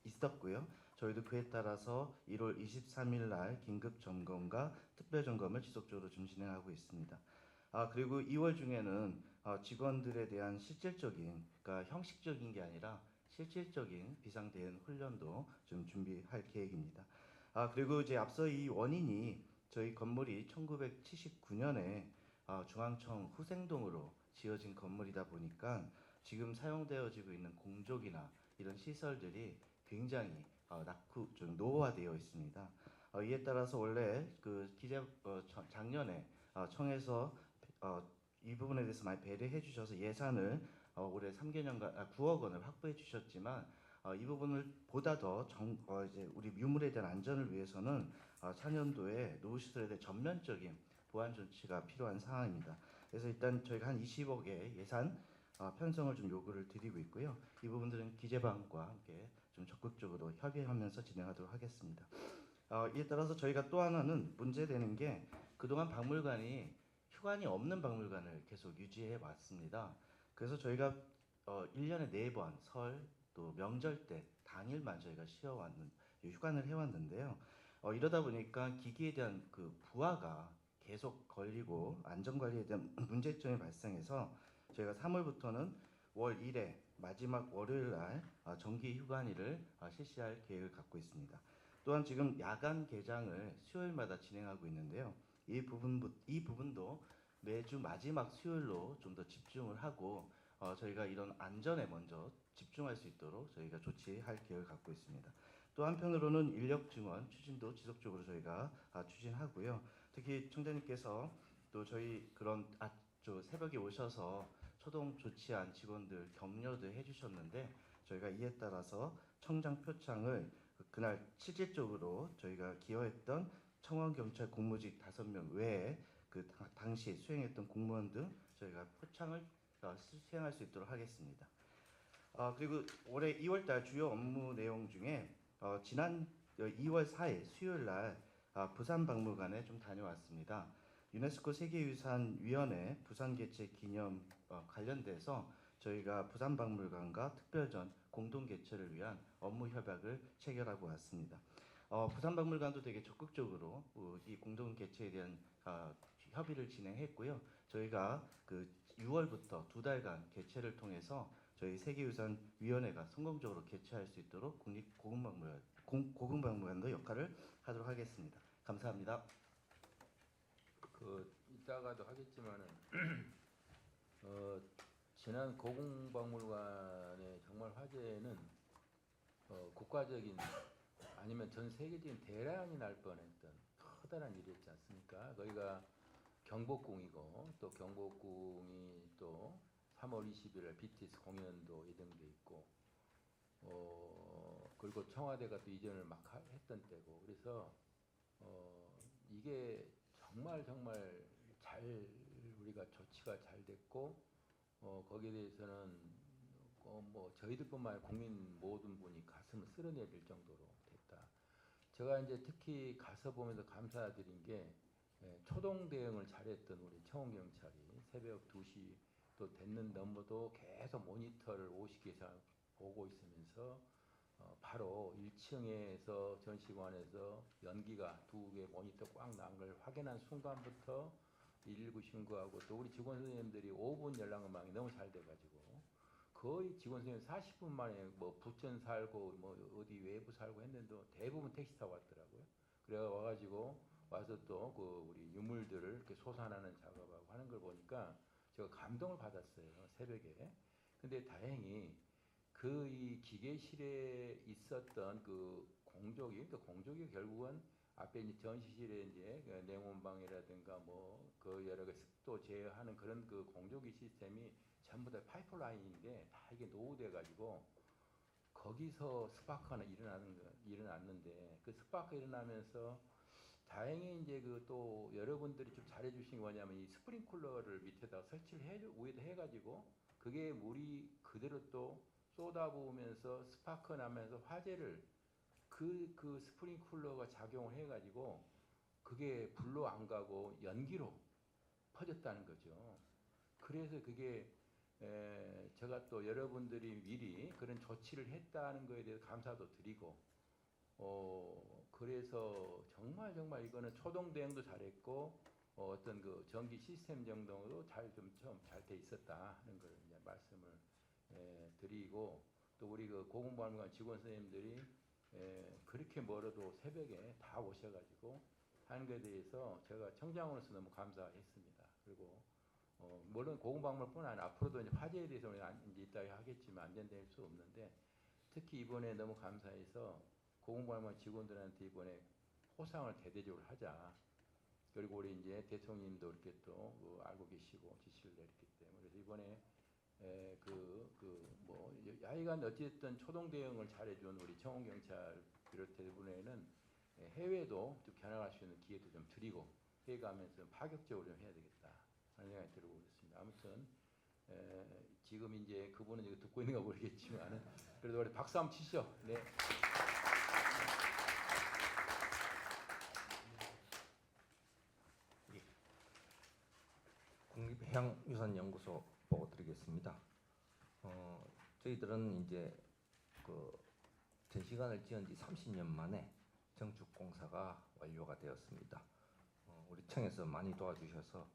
있었고요. 저희도 그에 따라서 1월 23일 날 긴급 점검과 특별 점검을 지속적으로 좀 진행하고 있습니다. 그리고 2월 중에는 직원들에 대한 실질적인, 그러니까 형식적인 게 아니라 실질적인 비상 대응 훈련도 좀 준비할 계획입니다. 그리고 이제 앞서 이 원인이 저희 건물이 1979년에 중앙청 후생동으로 지어진 건물이다 보니까 지금 사용되어지고 있는 공족이나 이런 시설들이 굉장히 낙후 좀 노후화되어 있습니다. 이에 따라서 원래 그 작년에 청에서 이 부분에 대해서 많이 배려해 주셔서 예산을 올해 3개년간 9억 원을 확보해 주셨지만 이 부분을 보다 더 이제 우리 유물에 대한 안전을 위해서는 차년도에 노후 시설에 대한 전면적인 보완 조치가 필요한 상황입니다. 그래서 일단 저희가 한 20억의 예산 편성을 좀 요구를 드리고 있고요. 이 부분들은 기재방과 함께 좀 적극적으로 협의하면서 진행하도록 하겠습니다. 이에 따라서 저희가 또 하나는 문제되는 게 그동안 박물관이 휴관이 없는 박물관을 계속 유지해 왔습니다. 그래서 저희가 1년에 4번 설 또 명절 때 당일만 저희가 휴관을 해왔는데요. 이러다 보니까 기기에 대한 그 부하가 계속 걸리고 안전관리에 대한 문제점이 발생해서 저희가 3월부터는 월 1회 마지막 월요일 날 정기 휴관일을 실시할 계획을 갖고 있습니다. 또한 지금 야간 개장을 수요일마다 진행하고 있는데요. 이 부분도 매주 마지막 수요일로 좀 더 집중을 하고 저희가 이런 안전에 먼저 집중할 수 있도록 저희가 조치할 계획을 갖고 있습니다. 또 한편으로는 인력 증원 추진도 지속적으로 저희가 추진하고요. 특히 청장님께서 또 저희 그런 저 새벽에 오셔서 초동 조치한 직원들 격려도 해주셨는데 저희가 이에 따라서 청장 표창을 그날 실질적으로 저희가 기여했던 청원경찰 공무직 5명 외에 그 당시 수행했던 공무원 등 저희가 표창을 수행할 수 있도록 하겠습니다. 그리고 올해 2월달 주요 업무 내용 중에 지난 2월 4일 수요일 날 부산박물관에 좀 다녀왔습니다. 유네스코 세계유산위원회 부산 개최 기념 관련돼서 저희가 부산박물관과 특별전 공동 개최를 위한 업무 협약을 체결하고 왔습니다. 부산박물관도 되게 적극적으로 이 공동 개최에 대한 협의를 진행했고요. 저희가 그 6월부터 2달간 개최를 통해서 저희 세계유산위원회가 성공적으로 개최할 수 있도록 국립고궁박물관도 역할을 하도록 하겠습니다. 감사합니다. 이따가도 하겠지만은 지난 고궁박물관의 정말 화제는 국가적인 아니면 전 세계적인 대란이 날 뻔했던 커다란 일이었지 않습니까? 거기가 경복궁이고 또 경복궁이 또 3월 20일 BTS 공연도 예정돼 있고 그리고 청와대가 또 이전을 막 했던 때고 그래서 이게 정말 잘 우리가 조치가 잘 됐고 거기에 대해서는 뭐 저희들뿐만 아니라 국민 모든 분이 가슴을 쓸어내릴 정도로 됐다. 제가 이제 특히 가서 보면서 감사드린 게 초동 대응을 잘했던 우리 청원경찰이 새벽 2시 또 됐는 넘어도 계속 모니터를 50개 이상 보고 있으면서 바로 1층에서 전시관에서 연기가 2개 모니터 꽉 난 걸 확인한 순간부터 119 신고하고 또 우리 직원 선생님들이 5분 연락망이 너무 잘 돼가지고 거의 직원 선생님 40분 만에 뭐 부천 살고 뭐 어디 외부 살고 했는데도 대부분 택시 타고 왔더라고요. 그래 와가지고 와서 또 그 우리 유물들을 이렇게 소산하는 작업하고 하는 걸 보니까 제가 감동을 받았어요. 새벽에. 근데 다행히 그 이 기계실에 있었던 그 공족이 결국은 앞에 이제 전시실에 이제 그 냉온방이라든가 뭐 그 여러 개 습도 제어하는 그런 그 공조기 시스템이 전부 다 파이프라인인데 다 이게 노후돼 가지고 거기서 스파크가 일어났는데 그 스파크 일어나면서 다행히 이제 그 또 여러분들이 좀 잘해주신 게 뭐냐면 이 스프링쿨러를 밑에다 설치를 위에다 해가지고 그게 물이 그대로 또 쏟아부으면서 스파크 나면서 화재를 그 스프링쿨러가 작용을 해가지고 그게 불로 안 가고 연기로 퍼졌다는 거죠. 그래서 그게 제가 또 여러분들이 미리 그런 조치를 했다는 거에 대해서 감사도 드리고 그래서 정말 이거는 초동 대응도 잘했고 어떤 그 전기 시스템 정도도 잘 돼 있었다 하는 걸 이제 말씀을 드리고 또 우리 그 고궁박물관 직원 선생님들이 그렇게 멀어도 새벽에 다 오셔가지고 하는 것에 대해서 제가 청장으로서 너무 감사했습니다. 그리고 물론 고궁박물뿐 아니라 앞으로도 이제 화재에 대해서 이제 이따가 하겠지만 안전될 수 없는데 특히 이번에 너무 감사해서 고궁박물관 직원들한테 이번에 포상을 대대적으로 하자. 그리고 우리 이제 대통령님도 이렇게 또 알고 계시고 지시를 내렸기 때문에 그래서 이번에 뭐 하여간 어쨌든 초동 대응을 잘해준 우리 청원경찰 비롯해 분에는 해외도 좀 견학할 수 있는 기회도 좀 드리고 해가면서 파격적으로 좀 해야 되겠다 하는 생각이 들고 있습니다. 아무튼 지금 이제 그분은 이거 듣고 있는가 모르겠지만 그래도 우리 박수 한번 치시죠. 네. 국립해양유산연구소 보고 드리겠습니다. 저희들은 이제 그 전시관을 지은 지 30년 만에 정축 공사가 완료가 되었습니다. 우리 청에서 많이 도와주셔서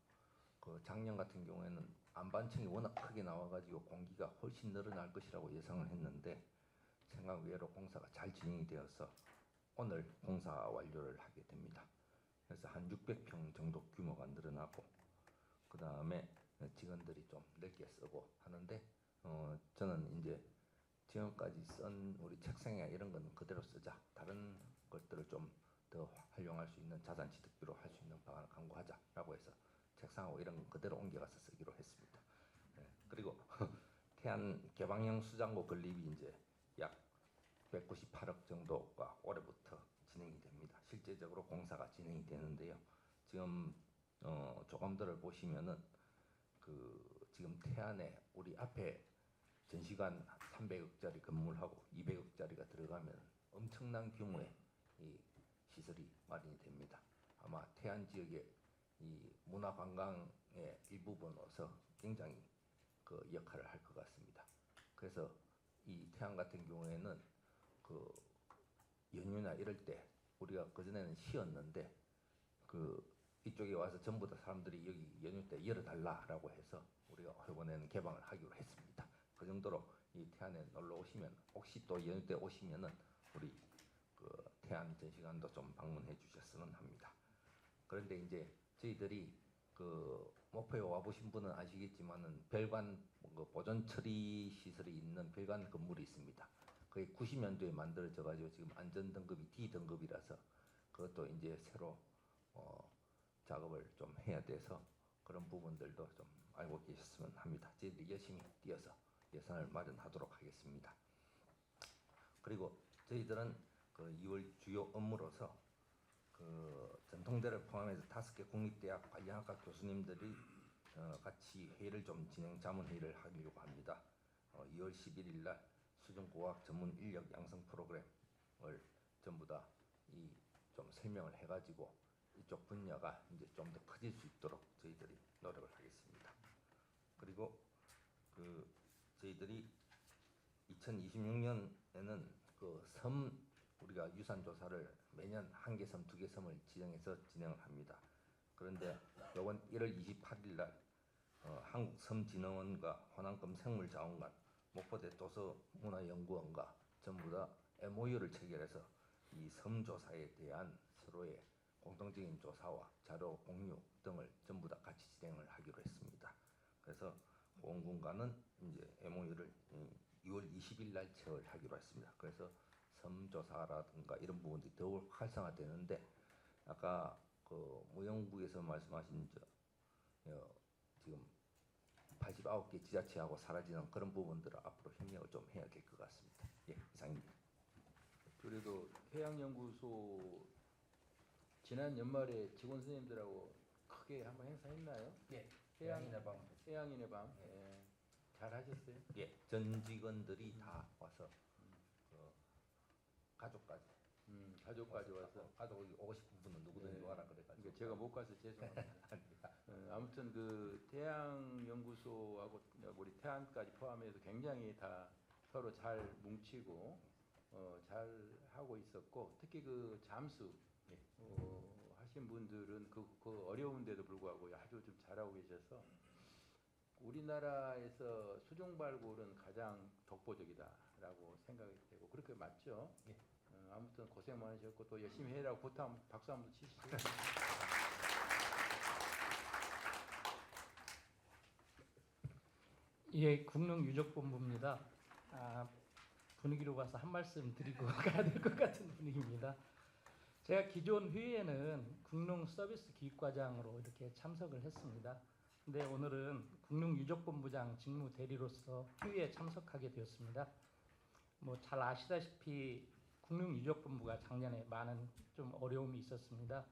그 작년 같은 경우에는 안반층이 워낙 크게 나와가지고 공기가 훨씬 늘어날 것이라고 예상을 했는데 생각 외로 공사가 잘 진행이 되어서 오늘 공사 완료를 하게 됩니다. 그래서 한 600평 정도 규모가 늘어나고 그 다음에 직원들이 좀 넓게 쓰고 하는데 저는 이제 지금까지 쓴 우리 책상이나 이런 건 그대로 쓰자. 다른 것들을 좀 더 활용할 수 있는 자산 취득비로 할 수 있는 방안을 강구하자라고 해서 책상하고 이런 건 그대로 옮겨가서 쓰기로 했습니다. 그리고 태안 개방형 수장고 건립이 이제 약 198억 정도가 올해부터 진행이 됩니다. 실제적으로 공사가 진행이 되는데요. 지금 조감들을 보시면은 지금 태안에 우리 앞에 전시관 300억짜리 건물하고 200억짜리가 들어가면 엄청난 규모의 이 시설이 마련이 됩니다. 아마 태안 지역의 이 문화관광의 일부분으로서 굉장히 그 역할을 할 것 같습니다. 그래서 이 태안 같은 경우에는 연휴나 이럴 때 우리가 그전에는 쉬었는데 이쪽에 와서 전부 다 사람들이 여기 연휴 때 열어달라라고 해서 우리가 이번에는 개방을 하기로 했습니다. 그 정도로 이 태안에 놀러 오시면 혹시 또 연휴 때 오시면은 우리 태안 전시관도 좀 방문해 주셨으면 합니다. 그런데 이제 저희들이 목포에 와보신 분은 아시겠지만은 별관 보존 처리 시설이 있는 별관 건물이 있습니다. 그게 90년도에 만들어져 가지고 지금 안전 등급이 D 등급이라서 그것도 이제 새로 작업을 좀 해야 돼서 그런 부분들도 좀 알고 계셨으면 합니다. 저희들이 열심히 뛰어서 예산을 마련하도록 하겠습니다. 그리고 저희들은 2월 주요 업무로서 전통대를 포함해서 5개 국립대학 관련학과 교수님들이 같이 회의를 좀 자문회의를 하려고 합니다. 2월 11일 날 수중고학 전문 인력 양성 프로그램을 전부 다 좀 설명을 해가지고 이쪽 분야가 이제 좀 더 커질 수 있도록 저희들이 노력을 하겠습니다. 그리고 저희들이 2026년에는 섬 우리가 유산 조사를 매년 1개 섬, 2개 섬을 지정해서 진행을 합니다. 그런데 이번 1월 28일 날 한국섬진흥원과 호남권 생물자원관, 목포대 도서문화연구원과 전부 다 MOU를 체결해서 이 섬 조사에 대한 서로의 공통적인 조사와 자료 공유 등을 전부 다 같이 진행을 하기로 했습니다. 그래서 보건군과는 이제 MOU를 2월 20일 날 체결하기로 했습니다. 그래서 섬 조사라든가 이런 부분들이 더욱 활성화되는데 아까 무용국에서 말씀하신 지금 89개 지자체하고 사라지는 그런 부분들을 앞으로 협력을 좀 해야 될 것 같습니다. 예, 이상입니다. 그래도 해양연구소 지난 연말에 직원 선생님들하고 크게 한번 행사했나요? 예, 해양인의 밤. 예. 잘 하셨어요? 예, 전 직원들이 다 와서 가족까지. 가족까지 와서. 가족이 오고 싶은 분은 누구든지 네. 와라 그래가지고. 그러니까 제가 못 가서 죄송합니다. 아무튼 태양연구소하고 우리 태안까지 포함해서 굉장히 다 서로 잘 뭉치고 잘 하고 있었고 특히 잠수 하신 분들은 그 어려운데도 불구하고 아주 좀 잘하고 계셔서 우리나라에서 수중 발굴은 가장 독보적이다라고 생각이 되고 그렇게 맞죠? 예. 아무튼 고생 많으셨고 또 열심히 해라고 보탐 박수 한번 치시죠. 예, 국능유적본부입니다. 분위기로 봐서 한 말씀 드리고 가야 될 것 같은 분위기입니다. 제가 기존 회의에는 국능 서비스 기획과장으로 이렇게 참석을 했습니다. 근데 오늘은 국능유적본부장 직무 대리로서 회의에 참석하게 되었습니다. 잘 아시다시피 국능유적본부가 작년에 많은 좀 어려움이 있었습니다.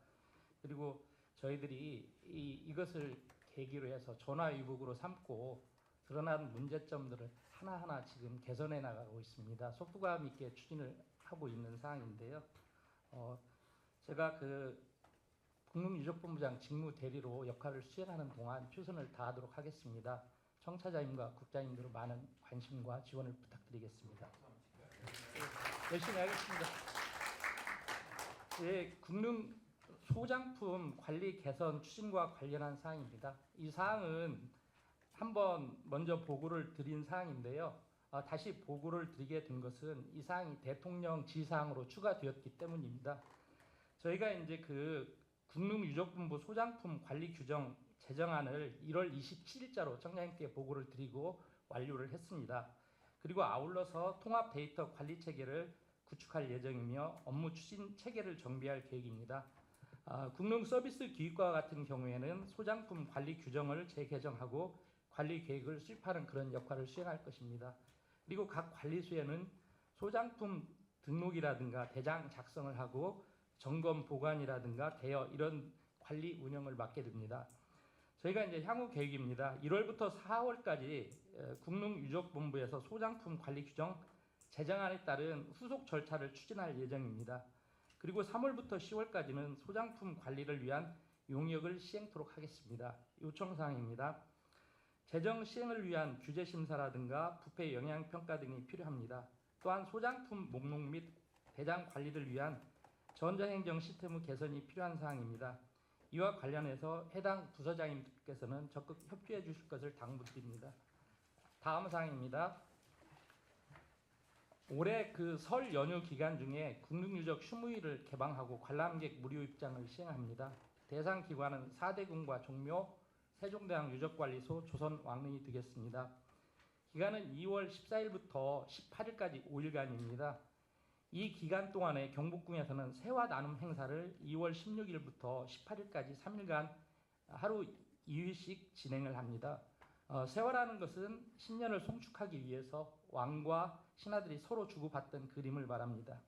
그리고 저희들이 이것을 계기로 해서 전화위복으로 삼고 드러난 문제점들을 하나하나 지금 개선해 나가고 있습니다. 속도감 있게 추진을 하고 있는 사항인데요. 제가 국능유적본부장 직무 대리로 역할을 수행하는 동안 최선을 다하도록 하겠습니다. 청차자님과 국장님들의 많은 관심과 지원을 부탁드리겠습니다. 열심히 하겠습니다. 예, 국능 소장품 관리 개선 추진과 관련한 사항입니다. 이 사항은 한번 먼저 보고를 드린 사항인데요. 다시 보고를 드리게 된 것은 이 사항이 대통령 지사항으로 추가되었기 때문입니다. 저희가 이제 국능유적본부 소장품 관리 규정 제정안을 1월 27일자로 청장님께 보고를 드리고 완료를 했습니다. 그리고 아울러서 통합 데이터 관리 체계를 구축할 예정이며 업무 추진 체계를 정비할 계획입니다. 국농 서비스 기획과 같은 경우에는 소장품 관리 규정을 재개정하고 관리 계획을 수립하는 그런 역할을 수행할 것입니다. 그리고 각 관리소에는 소장품 등록이라든가 대장 작성을 하고 점검 보관이라든가 대여 이런 관리 운영을 맡게 됩니다. 저희가 이제 향후 계획입니다. 1월부터 4월까지 국농유적본부에서 소장품 관리 규정 제정안에 따른 후속 절차를 추진할 예정입니다. 그리고 3월부터 10월까지는 소장품 관리를 위한 용역을 시행토록 하겠습니다. 요청사항입니다. 제정 시행을 위한 규제 심사라든가 부패 영향 평가 등이 필요합니다. 또한 소장품 목록 및 대장 관리를 위한 전자행정 시스템 개선이 필요한 사항입니다. 이와 관련해서 해당 부서장님께서는 적극 협조해 주실 것을 당부드립니다. 다음 사항입니다. 올해 그 설 연휴 기간 중에 국립유적 휴무일을 개방하고 관람객 무료 입장을 시행합니다. 대상 기관은 사대궁과 종묘, 세종대왕 유적관리소, 조선왕릉이 되겠습니다. 기간은 2월 14일부터 18일까지 5일간입니다. 이 기간 동안에 경복궁에서는 새와 나눔 행사를 2월 16일부터 18일까지 3일간 하루 2회씩 진행을 합니다. 세화라는 것은 신년을 송축하기 위해서 왕과 신하들이 서로 주고받던 그림을 말합니다.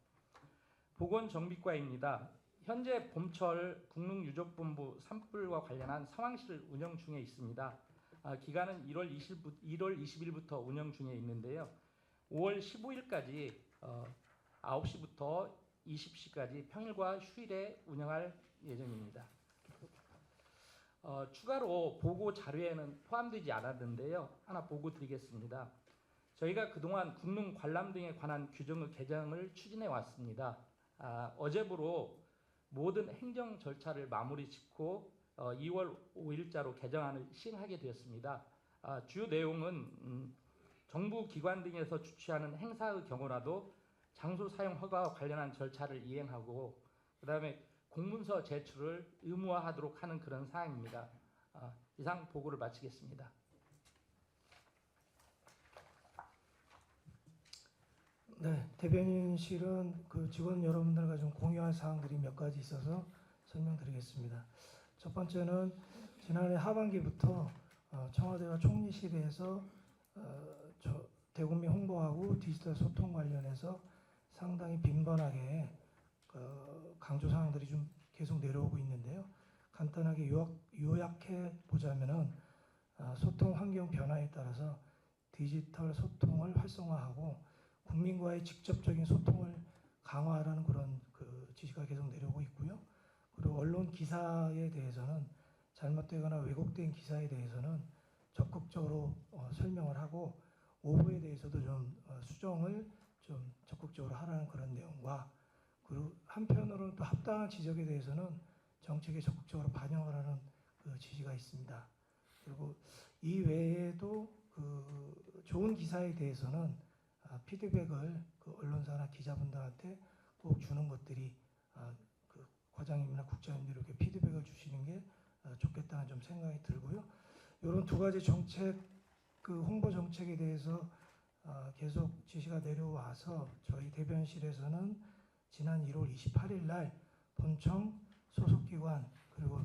보건정비과입니다. 현재 봄철 국립유적본부 산불과 관련한 상황실을 운영 중에 있습니다. 기간은 1월 20일부터 운영 중에 있는데요. 5월 15일까지 9시부터 20시까지 평일과 휴일에 운영할 예정입니다. 추가로 보고 자료에는 포함되지 않았는데요. 하나 보고 드리겠습니다. 저희가 그동안 국능 관람 등에 관한 규정의 개정을 추진해 왔습니다. 어제부로 모든 행정 절차를 마무리 짓고 2월 5일자로 개정안을 시행하게 되었습니다. 주요 내용은 정부 기관 등에서 주최하는 행사의 경우라도 장소 사용 허가와 관련한 절차를 이행하고 그다음에 공문서 제출을 의무화하도록 하는 그런 사항입니다. 이상 보고를 마치겠습니다. 네, 대변인실은 그 직원 여러분들과 좀 공유할 사항들이 몇 가지 있어서 설명드리겠습니다. 첫 번째는 지난해 하반기부터 청와대와 총리실에서 대국민 홍보하고 디지털 소통 관련해서 상당히 빈번하게 강조 사항들이 좀 계속 내려오고 있는데요. 간단하게 요약해 보자면은 소통 환경 변화에 따라서 디지털 소통을 활성화하고 국민과의 직접적인 소통을 강화하라는 그런 그 지시가 계속 내려오고 있고요. 그리고 언론 기사에 대해서는 잘못되거나 왜곡된 기사에 대해서는 적극적으로 설명을 하고 오보에 대해서도 좀 수정을 좀 적극적으로 하라는 그런 내용과 그리고 한편으로는 또 합당한 지적에 대해서는 정책에 적극적으로 반영하라는 그 지시가 있습니다. 그리고 이 외에도 그 좋은 기사에 대해서는 피드백을 그 언론사나 기자분들한테 꼭 주는 것들이 그 과장님이나 국장님들 이렇게 피드백을 주시는 게 좋겠다는 좀 생각이 들고요. 이런 두 가지 정책 그 홍보 정책에 대해서 계속 지시가 내려와서 저희 대변실에서는 지난 1월 28일 날 본청 소속기관 그리고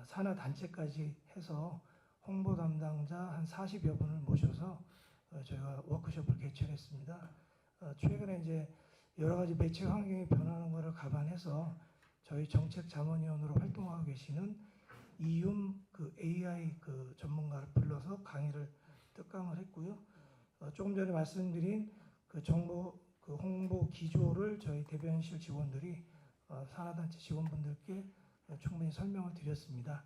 산하 단체까지 해서 홍보 담당자 한 40여 분을 모셔서 저희가 워크숍을 개최했습니다. 최근에 이제 여러 가지 매체 환경이 변하는 것을 감안해서 저희 정책자문위원으로 활동하고 계시는 이윤 그 AI 그 전문가를 불러서 강의를 특강을 했고요. 조금 전에 말씀드린 그 정보 그 홍보 기조를 저희 대변실 직원들이 산하단체 직원분들께 충분히 설명을 드렸습니다.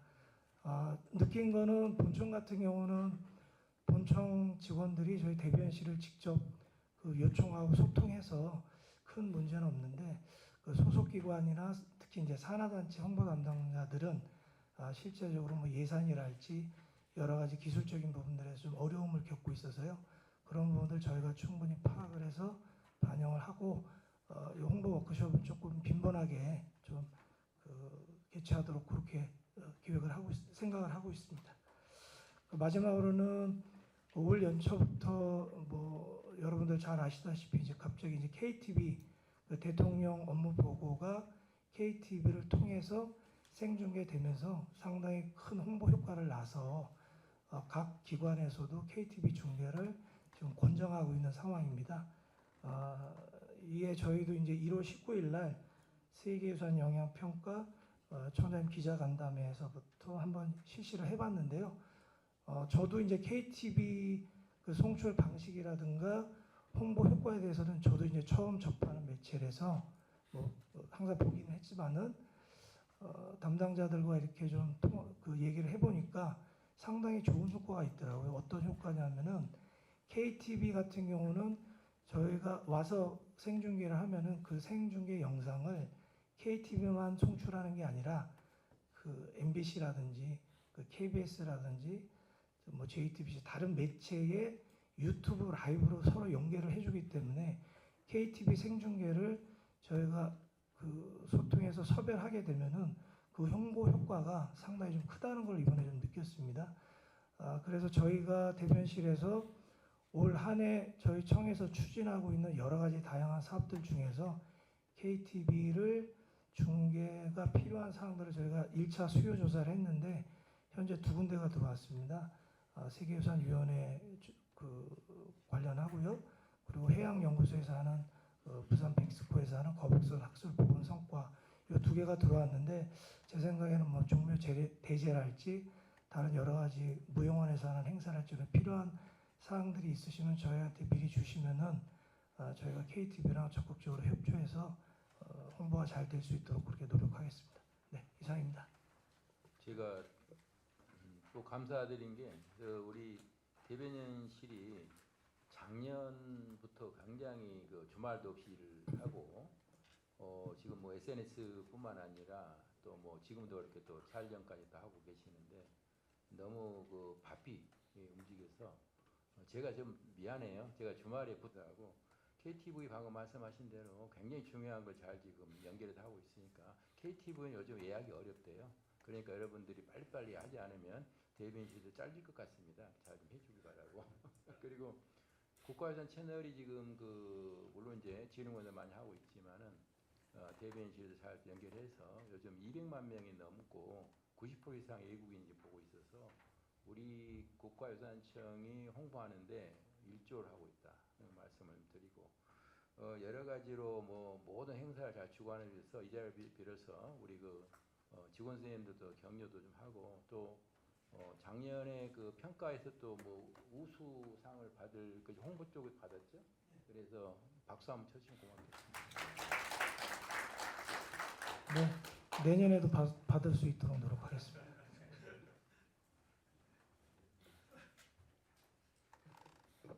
느낀 거는 본청 같은 경우는 본청 직원들이 저희 대변실을 직접 그 요청하고 소통해서 큰 문제는 없는데 그 소속기관이나 특히 이제 산하단체 홍보 담당자들은 실제적으로 뭐 예산이랄지 여러 가지 기술적인 부분들에서 좀 어려움을 겪고 있어서요. 그런 부분들 저희가 충분히 파악을 해서 반영을 하고 이 홍보 워크숍을 조금 빈번하게 좀 개최하도록 그렇게 기획을 하고 생각을 하고 있습니다. 마지막으로는 올 연초부터 뭐 여러분들 잘 아시다시피 이제 갑자기 이제 KTV 대통령 업무 보고가 KTV를 통해서 생중계되면서 상당히 큰 홍보 효과를 나서 각 기관에서도 KTV 중계를 지금 권장하고 있는 상황입니다. 이에 저희도 이제 1월 19일 날 세계유산 영향평가 청장님 기자간담회에서부터 한번 실시를 해봤는데요. 저도 이제 KTV 그 송출 방식이라든가 홍보 효과에 대해서는 저도 이제 처음 접하는 매체라서 뭐 항상 보기는 했지만은 담당자들과 이렇게 좀 그 얘기를 해보니까 상당히 좋은 효과가 있더라고요. 어떤 효과냐면은 KTV 같은 경우는 저희가 와서 생중계를 하면은 그 생중계 영상을 KTV만 송출하는 게 아니라 그 MBC라든지 그 KBS라든지 뭐 JTBC 다른 매체의 유튜브 라이브로 서로 연계를 해주기 때문에 KTV 생중계를 저희가 그 소통해서 섭외하게 되면은 그 홍보 효과가 상당히 좀 크다는 걸 이번에 좀 느꼈습니다. 그래서 저희가 대변실에서 올 한 해 저희 청에서 추진하고 있는 여러 가지 다양한 사업들 중에서 KTV를 중계가 필요한 사항들을 저희가 1차 수요 조사를 했는데 현재 2군데가 들어왔습니다. 세계유산위원회 그 관련하고요. 그리고 해양연구소에서 하는 부산 백스코에서 하는 거북선 학술 보건 성과 이 2개가 들어왔는데 제 생각에는 뭐 종묘 대제랄지 다른 여러 가지 무용원에서 하는 행사랄지 필요한 사항들이 있으시면 저희한테 미리 주시면은 저희가 KTV랑 적극적으로 협조해서 홍보가 잘 될 수 있도록 그렇게 노력하겠습니다. 네, 이상입니다. 제가 또 감사드린 게 우리 대변인실이 작년부터 굉장히 그 주말도 없이 일을 하고 지금 뭐 SNS뿐만 아니라 또 뭐 지금도 이렇게 또 촬영까지 다 하고 계시는데 너무 그 바삐 움직여서 제가 좀 미안해요. 제가 주말에 부탁하고 KTV 방금 말씀하신 대로 굉장히 중요한 걸 잘 지금 연결을 하고 있으니까 KTV는 요즘 예약이 어렵대요. 그러니까 여러분들이 빨리빨리 하지 않으면 대변인실도 잘릴 것 같습니다. 잘 좀 해주기 바라고. 그리고 국가유산 채널이 지금 그 물론 이제 진흥원을 많이 하고 있지만은 대변인실도 잘 연결해서 요즘 200만 명이 넘고 90% 이상 외국인이 보고 있어서 우리 국가유산청이 홍보하는데 일조를 하고 있다는 말씀을 드리고 여러 가지로 뭐 모든 행사를 잘 주관하기 위해서 이 자리를 빌어서 우리 그 직원 선생님들도 격려도 좀 하고 또 작년에 그 평가에서 또 뭐 우수상을 받을 그 홍보 쪽을 받았죠. 그래서 박수 한번 쳐주시면 고맙겠습니다. 네, 내년에도 받을 수 있도록 노력하겠습니다.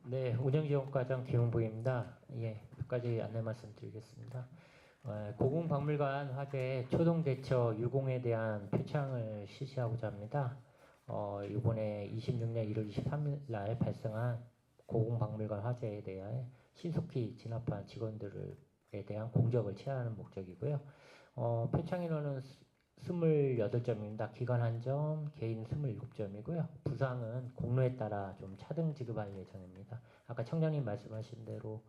네, 운영지원과장 김은보입니다. 예, 몇 가지 안내 말씀드리겠습니다. 고궁박물관 화재 초동대처 유공에 대한 표창을 실시하고자 합니다. 이번에 26년 1월 23일 날 발생한 고궁박물관 화재에 대해 신속히 진압한 직원들에 대한 공적을 체하는 목적이고요. 표창 인원은 28점입니다. 기관 1점, 개인 27점이고요. 부상은 공로에 따라 좀 차등 지급할 예정입니다. 아까 청장님 말씀하신 대로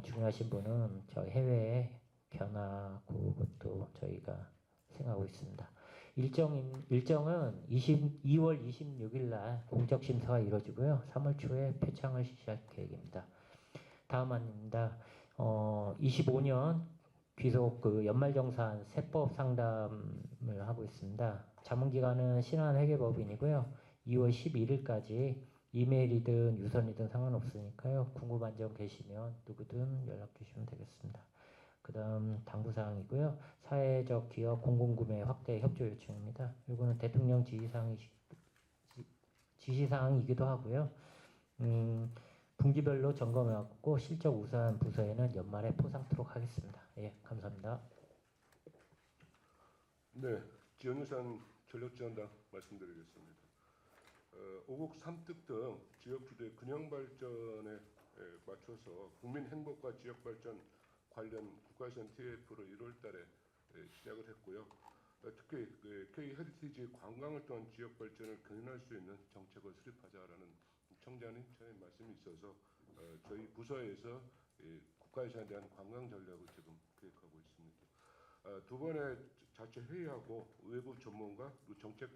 중요하신 분은 저희 해외에 견학고 그것도 저희가 생각하고 있습니다. 일정은 2월 26일 날 공적 심사가 이루어지고요. 3월 초에 표창을 실시할 계획입니다. 다음 안입니다. 25년 귀속 그 연말정산 세법 상담을 하고 있습니다. 자문기간은 신한회계법인이고요. 2월 11일까지 이메일이든 유선이든 상관없으니까요. 궁금한 점 계시면 누구든 연락 주시면 되겠습니다. 그 다음 당부사항이고요. 사회적 기업 공공구매 확대 협조 요청입니다. 이거는 대통령 지시사항이기도 하고요. 분기별로 점검해갖고 실적 우수한 부서에는 연말에 포상토록 하겠습니다. 예, 감사합니다. 네, 지원유산 전력지원당 말씀드리겠습니다. 5국 3특 등 지역주대 균형발전에 맞춰서 국민 행복과 지역발전 관련 국가유산 TF를 1월 달에 시작을 했고요. 특히 그 K 헤리티지 관광을 통한 지역 발전을 견인할 수 있는 정책을 수립하자라는 청장님 전에 말씀이 있어서 저희 부서에서 국가유산에 대한 관광 전략을 지금 계획하고 있습니다. 두 번의 자체 회의하고 외부 전문가 그리고 정책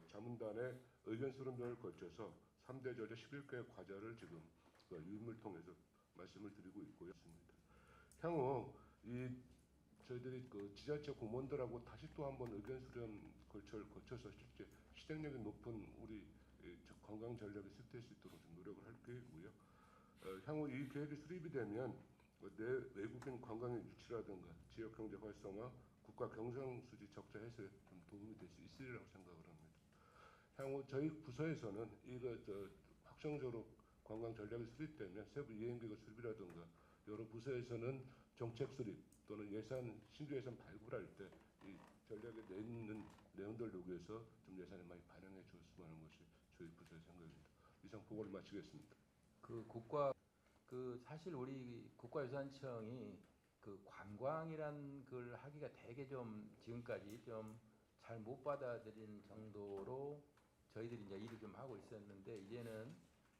자문단의 의견 수렴 등을 거쳐서 3대 전략 11개의 과제를 지금 유임을 통해서 말씀을 드리고 있고요. 향후 저희들이 그 지자체 공무원들하고 다시 또 한번 의견 수렴 거쳐서 실제 실행력이 높은 우리 관광 전략이 수립될 수 있도록 좀 노력을 할 계획이고요. 향후 이 계획이 수립이 되면 내 외국인 관광의 유치라든가 지역 경제 활성화, 국가 경상수지 적자 해소에 좀 도움이 될 수 있으리라고 생각을 합니다. 향후 저희 부서에서는 이거 확정적으로 관광 전략이 수립되면 세부 이행계획 수립이라든가 여러 부서에서는 정책 수립 또는 신규 예산 발굴할 때 이 전략에 내있는 내용들 녹여서 좀 예산에 많이 반영해 주었으면 하는 것이 저희 부서의 생각입니다. 이상 보고를 마치겠습니다. 사실 우리 국가유산청이 그 관광이란 걸 하기가 되게 좀 지금까지 좀 잘 못 받아들인 정도로 저희들이 이제 일을 좀 하고 있었는데 이제는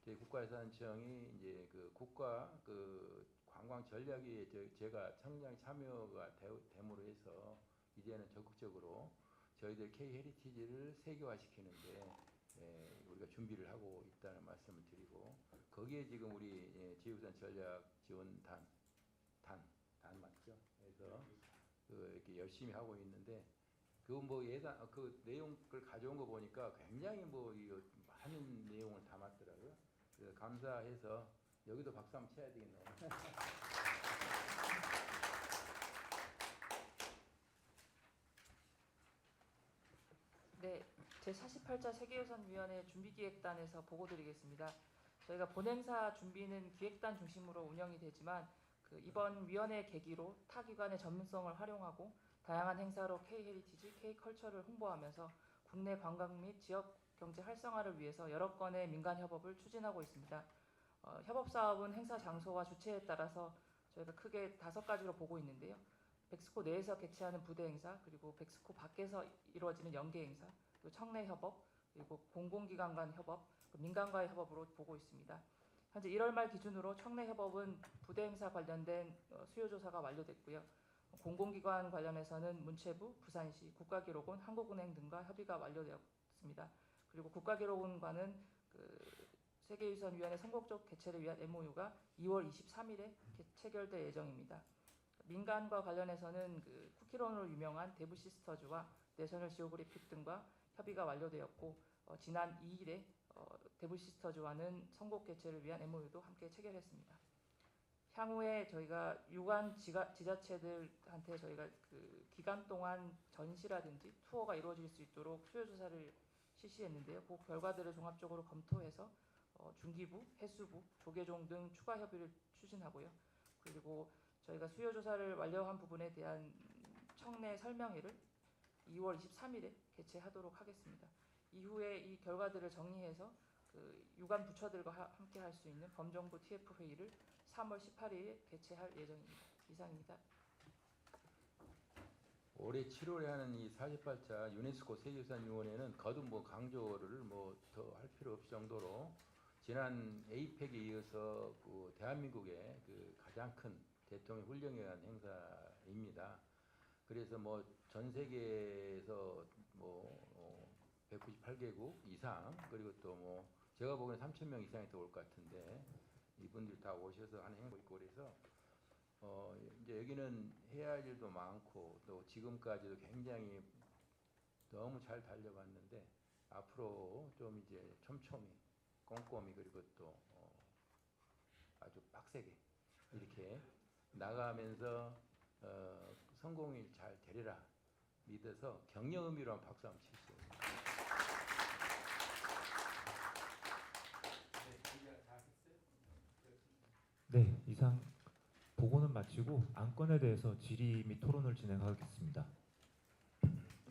저희 국가유산청이 이제 그 국가 그 관광 전략에 제가 청장 참여가 됨으로 해서 이제는 적극적으로 저희들 K 헤리티지를 세계화시키는데 우리가 준비를 하고 있다는 말씀을 드리고 거기에 지금 우리 지구유산 전략 지원단 맞죠? 그래서 이렇게 열심히 하고 있는데 그 예산 그 내용을 가져온 거 보니까 굉장히 이거 많은 내용을 담았더라고요. 그래서 감사해서 여기도 박수 한번 쳐야 되겠네요. 네, 제48차 세계유산위원회 준비기획단에서 보고드리겠습니다. 저희가 본행사 준비는 기획단 중심으로 운영이 되지만 이번 위원회 계기로 타 기관의 전문성을 활용하고 다양한 행사로 K-헤리티지, K-컬처를 홍보하면서 국내 관광 및 지역 경제 활성화를 위해서 여러 건의 민간 협업을 추진하고 있습니다. 협업 사업은 행사 장소와 주체에 따라서 저희가 크게 5가지로 보고 있는데요. 백스코 내에서 개최하는 부대 행사, 그리고 백스코 밖에서 이루어지는 연계 행사, 그리고 청내 협업, 그리고 공공기관 간 협업, 민간과의 협업으로 보고 있습니다. 현재 1월 말 기준으로 청내 협업은 부대 행사 관련된 수요 조사가 완료됐고요. 공공기관 관련해서는 문체부, 부산시, 국가기록원, 한국은행 등과 협의가 완료되었습니다. 그리고 국가기록원과는 세계유산위원회 선곡적 개최를 위한 MOU가 2월 23일에 체결될 예정입니다. 민간과 관련해서는 쿠키런으로 유명한 데브시스터즈와 내셔널 지오그래픽 등과 협의가 완료되었고 지난 2일에 데브시스터즈와는 선곡 개최를 위한 MOU도 함께 체결했습니다. 향후에 저희가 유관 지자체들한테 저희가 기간 동안 전시라든지 투어가 이루어질 수 있도록 수요 조사를 실시했는데요. 그 결과들을 종합적으로 검토해서 중기부, 해수부, 조계종 등 추가 협의를 추진하고요. 그리고 저희가 수요 조사를 완료한 부분에 대한 청내 설명회를 2월 23일에 개최하도록 하겠습니다. 이후에 이 결과들을 정리해서 유관 부처들과 함께 할 수 있는 범정부 TF 회의를 3월 18일에 개최할 예정입니다. 이상입니다. 올해 7월에 하는 이 48차 유네스코 세계유산위원회는 거듭 강조를 더 할 필요 없을 정도로 지난 에이펙에 이어서 대한민국의 가장 큰 대통령 훈령에 의한 행사입니다. 그래서 전 세계에서 198개국 이상 그리고 또 제가 보기엔 3,000명 이상이 더 올 것 같은데 이분들 다 오셔서 하는 행사가 있고 그래서 이제 여기는 해야 할 일도 많고 또 지금까지도 굉장히 너무 잘 달려갔는데 앞으로 좀 이제 촘촘히 꼼꼼히 그리고 또 아주 빡세게 이렇게 나가면서 성공이 잘 되리라 믿어서 격려 의미로 한 박수 한번 치시죠. 네, 이상 보고는 마치고 안건에 대해서 질의 및 토론을 진행하겠습니다.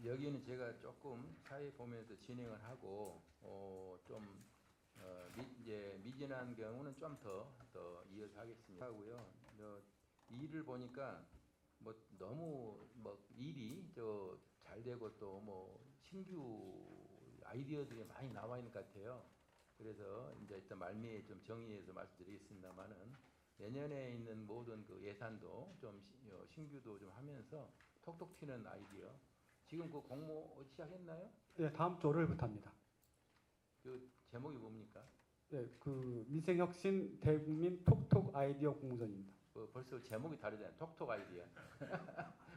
여기는 제가 조금 사회 보면서 진행을 하고 이제 미진한 경우는 좀 더 이어서 하겠습니다. 하고요. 이 일을 보니까 너무 일이 잘 되고 또 뭐 신규 아이디어들이 많이 나와 있는 것 같아요. 그래서 이제 일단 말미에 좀 정리해서 말씀드리겠습니다만은 내년에 있는 모든 그 예산도 좀 신규도 좀 하면서 톡톡 튀는 아이디어. 지금 그 공모 시작했나요? 네, 다음 주 월요일부터 합니다. 그 제목이 뭡니까? 네, 그 민생혁신 대국민 톡톡 아이디어 공모전입니다. 벌써 제목이 다르잖아요. 톡톡 아이디어.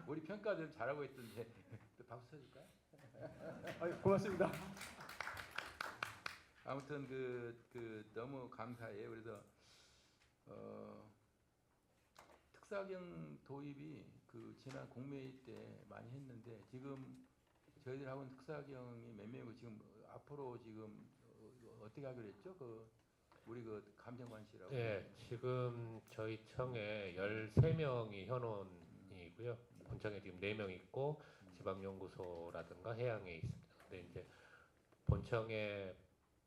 우리 평가들 잘하고 있던데 또 박수 쳐줄까요? 고맙습니다. 아무튼 너무 감사해요. 그래서 특사경 도입이 그 지난 공매회 때 많이 했는데 지금 저희들 하고는 특사경이 몇 명이고 지금 앞으로 지금 어떻게 하기로 했죠? 우리 감정관실하고. 네, 지금 저희 청에 13명이 현원이고요. 본청에 지금 4명 있고 지방연구소라든가 해양에 있습니다. 근데 이제 본청에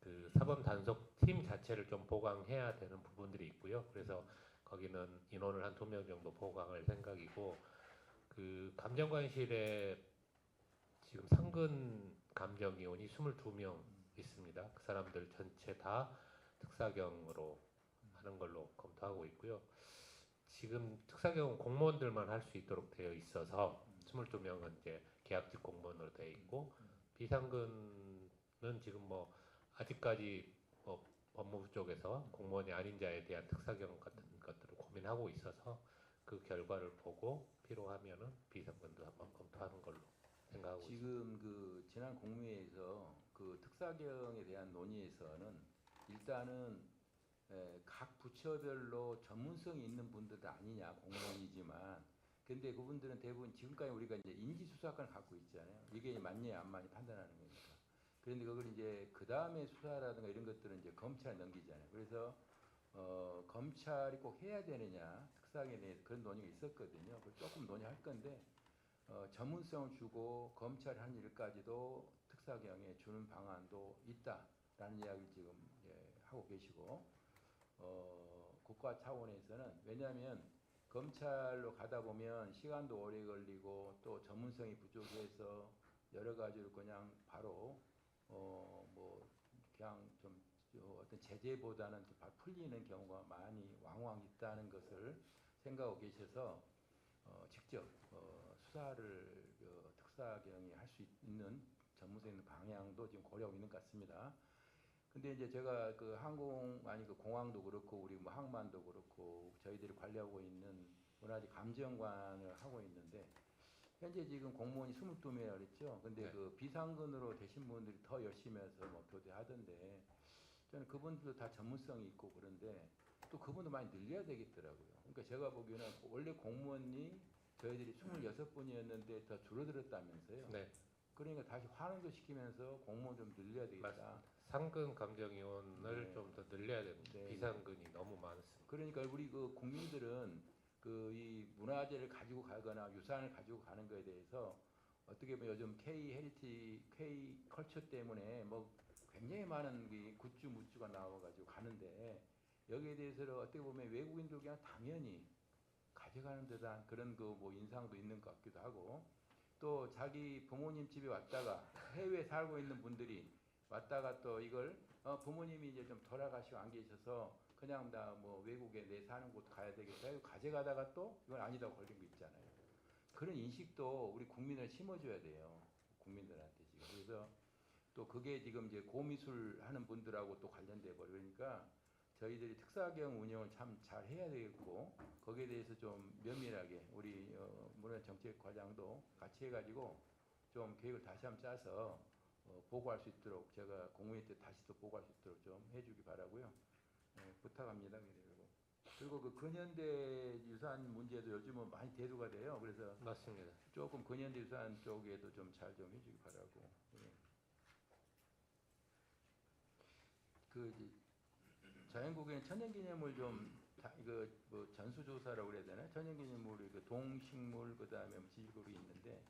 그 사범 단속 팀 자체를 좀 보강해야 되는 부분들이 있고요. 그래서 거기는 인원을 한 2명 정도 보강할 생각이고, 그 감정관실에 지금 상근 감정위원이 22명 있습니다. 그 사람들 전체 다 특사경으로 하는 걸로 검토하고 있고요. 지금 특사경은 공무원들만 할 수 있도록 되어 있어서 22명은 이제 계약직 공무원으로 되어 있고, 비상근은 지금 뭐 아직까지 뭐 법무부 쪽에서 공무원이 아닌 자에 대한 특사경 같은 것들을 고민하고 있어서 그 결과를 보고 필요하면은 비상근도 한번 검토하는 걸로 생각하고 있습니다. 지금 그 지난 공매에서 그 특사경에 대한 논의에서는 일단은 각 부처별로 전문성이 있는 분들 아니냐, 공무원이지만. 근데 그분들은 대부분 지금까지 우리가 이제 인지수사권을 갖고 있잖아요. 이게 맞냐 안 맞냐 판단하는 거니까. 그런데 그걸 이제 그 다음에 수사라든가 이런 것들은 이제 검찰에 넘기잖아요. 그래서 검찰이 꼭 해야 되느냐, 특사경에 대해서 그런 논의가 있었거든요. 그걸 조금 논의할 건데 전문성을 주고 검찰이 하는 일까지도 특사경에 주는 방안도 있다라는 이야기를 지금 하고 계시고, 국가 차원에서는 왜냐하면 검찰로 가다 보면 시간도 오래 걸리고 또 전문성이 부족해서 여러 가지로 그냥 바로 뭐 그냥 좀 어떤 제재보다는 좀 풀리는 경우가 많이 왕왕 있다는 것을 생각하고 계셔서 직접 수사를 특사경이 할 수 있는 전문성 있는 방향도 지금 고려하고 있는 것 같습니다. 근데 이제 제가 공항도 그렇고 우리 뭐 항만도 그렇고 저희들이 관리하고 있는 문화재 감정관을 하고 있는데 현재 지금 공무원이 22명이라고 그랬죠. 근데 그 비상근으로 되신 분들이 더 열심히 해서 뭐 교대하던데 저는 그분들도 다 전문성이 있고 그런데 또 그분도 많이 늘려야 되겠더라고요. 그러니까 제가 보기에는 원래 공무원이 저희들이 26분이었는데 더 줄어들었다면서요. 네. 그러니까 다시 환원도 시키면서 공무원 좀 늘려야 되겠다. 맞습니다. 상근 감정위원을 네. 좀 더 늘려야 됩니다. 네. 비상근이 너무 많습니다. 그러니까 우리 그 국민들은 이 문화재를 가지고 가거나 유산을 가지고 가는 거에 대해서 어떻게 보면 요즘 K 컬처 때문에 뭐 굉장히 많은 굿즈 무즈가 나와가지고 가는데 여기에 대해서는 어떻게 보면 외국인들 그냥 당연히 가져가는 듯한 그런 뭐 인상도 있는 것 같기도 하고, 또 자기 부모님 집에 왔다가 해외에 살고 있는 분들이 왔다가 또 이걸 부모님이 이제 좀 돌아가시고 안 계셔서 그냥 나 뭐 외국에 내 사는 곳 가야 되겠다 이거 가져가다가 또 이건 아니다고 걸린 거 있잖아요. 그런 인식도 우리 국민을 심어줘야 돼요. 국민들한테 지금. 그래서 또 그게 지금 이제 고미술 하는 분들하고 또 관련돼 버리니까 저희들이 특사경 운영을 참 잘 해야 되겠고, 거기에 대해서 좀 면밀하게 우리 문화정책과장도 같이 해가지고 좀 계획을 다시 한번 짜서 보고할 수 있도록 제가 공무회 때 다시 또 보고할 수 있도록 좀 해주기 바라고요. 부탁합니다. 그리고 그 근현대 유산 문제도 요즘은 많이 대두가 돼요. 그래서 맞습니다. 조금 근현대 유산 쪽에도 좀 잘 좀 해주기 바라고. 자연국에는 천연기념물 뭐 전수조사라고 그래야 되나? 천연기념물이 동식물 그다음에 지구물이 있는데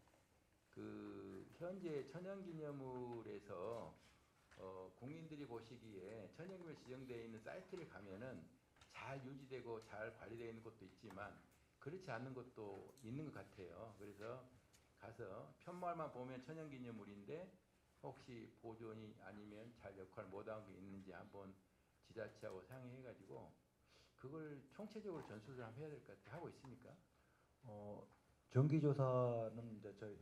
현재 천연기념물에서 국민들이 보시기에 천연기념물 지정되어 있는 사이트를 가면은 잘 유지되고 잘 관리되어 있는 것도 있지만 그렇지 않는 것도 있는 것 같아요. 그래서 가서 편말만 보면 천연기념물인데 혹시 보존이 아니면 잘 역할 못한 게 있는지 한번 지자체하고 상의해가지고 그걸 총체적으로 전수를 한번 해야 될 것 같아요. 하고 있습니까? 정기조사는 이제 저희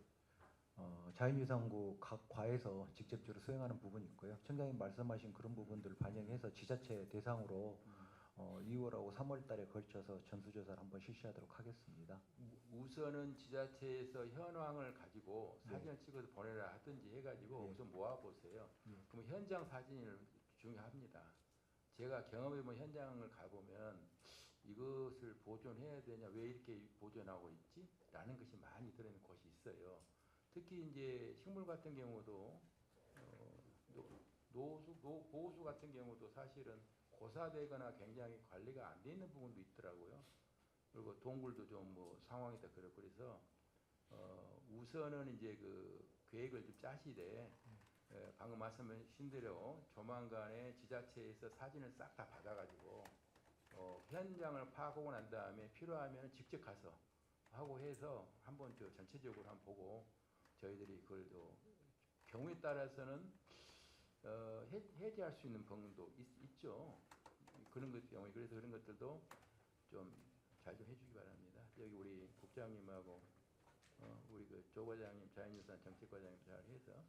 자연유산구 각 과에서 직접적으로 수행하는 부분이 있고요. 청장님 말씀하신 그런 부분들을 반영해서 지자체 대상으로 2월하고 3월 달에 걸쳐서 전수조사를 한번 실시하도록 하겠습니다. 우선은 지자체에서 현황을 가지고 네. 사진을 찍어서 보내라 하든지 해가지고 네. 우선 모아보세요. 네. 그럼 현장 사진이 중요합니다. 제가 경험해본 현장을 가보면 이것을 보존해야 되냐, 왜 이렇게 보존하고 있지? 라는 것이 많이 들어있는 곳이 있어요. 특히 이제 식물 같은 경우도 보호수 같은 경우도 사실은 고사되거나 굉장히 관리가 안 돼 있는 부분도 있더라고요. 그리고 동굴도 좀 뭐 상황이 다 그렇고 그래서 우선은 이제 그 계획을 좀 짜시되 방금 말씀하신 대로 조만간에 지자체에서 사진을 싹 다 받아가지고 현장을 파악하고 난 다음에 필요하면 직접 가서 하고 해서 한번 저 전체적으로 한번 보고 저희들이 그걸 또 경우에 따라서는 해제할 수 있는 부분도 있죠. 그런 것 경우에 그래서 그런 것들도 좀 잘 좀 해주기 바랍니다. 여기 우리 국장님하고 우리 그 조 과장님 자연유산 정책과장님 잘 해서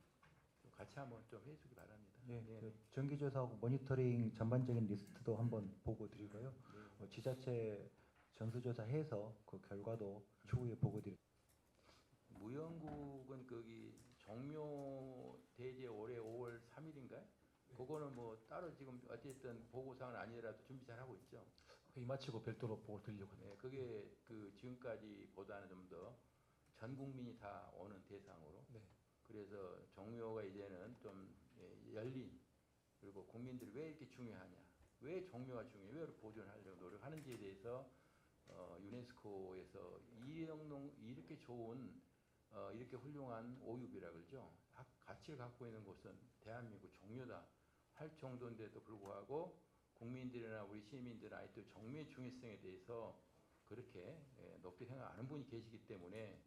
좀 같이 한번 좀 해주기 바랍니다. 예, 네. 그 정기조사하고 모니터링 전반적인 리스트도 한번 보고 드리고요. 지자체 전수조사해서 그 결과도 추후에 보고 드릴. 무영국은 거기 종묘 대제 올해 5월 3일인가요? 그거는 뭐 따로 지금 어쨌든 보고사항은 아니더라도 준비 잘 하고 있죠. 회의 마치고 별도로 보고 드리려고 합니다. 네, 그게 그 지금까지보다는 좀 더 전 국민이 다 오는 대상으로. 네. 그래서 종묘가 이제는 좀 열린 그리고 국민들이 왜 이렇게 중요하냐, 왜 종묘가 중요해, 왜 보존하려고 노력하는지에 대해서 유네스코에서 이렇게 좋은 이렇게 훌륭한 오유비라 그러죠. 가치를 갖고 있는 곳은 대한민국 종묘다 할 정도인데도 불구하고 국민들이나 우리 시민들은 아직도 종묘의 중요성에 대해서 그렇게 높게 생각 안 하는 분이 계시기 때문에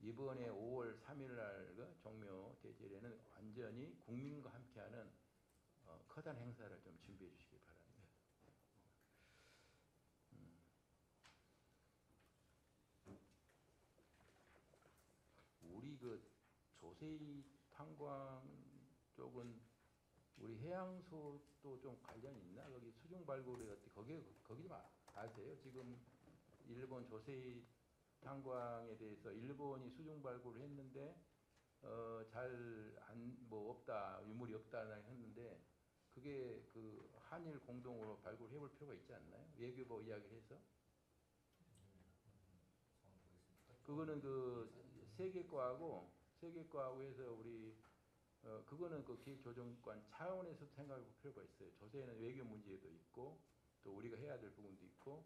이번에 5월 3일 날 그 종묘 대제례는 완전히 국민과 함께하는 커다란 행사를 좀 준비해 주시기 바랍니다. 우리 그 조세희 탄광 쪽은 우리 해양소도 좀 관련이 있나? 거기 수중 발굴에 어떻게 거기 좀 아세요? 지금 일본 조세희 탄광에 대해서 일본이 수중 발굴을 했는데 잘 안 뭐 없다 유물이 없다는 했는데 그게 그 한일 공동으로 발굴해 볼 필요가 있지 않나요? 외교부 이야기를 해서 그거는 그 세계과하고 해서 우리 그거는 그 기획조정관 차원에서 생각해 볼 필요가 있어요. 조세는 외교 문제도 있고 또 우리가 해야 될 부분도 있고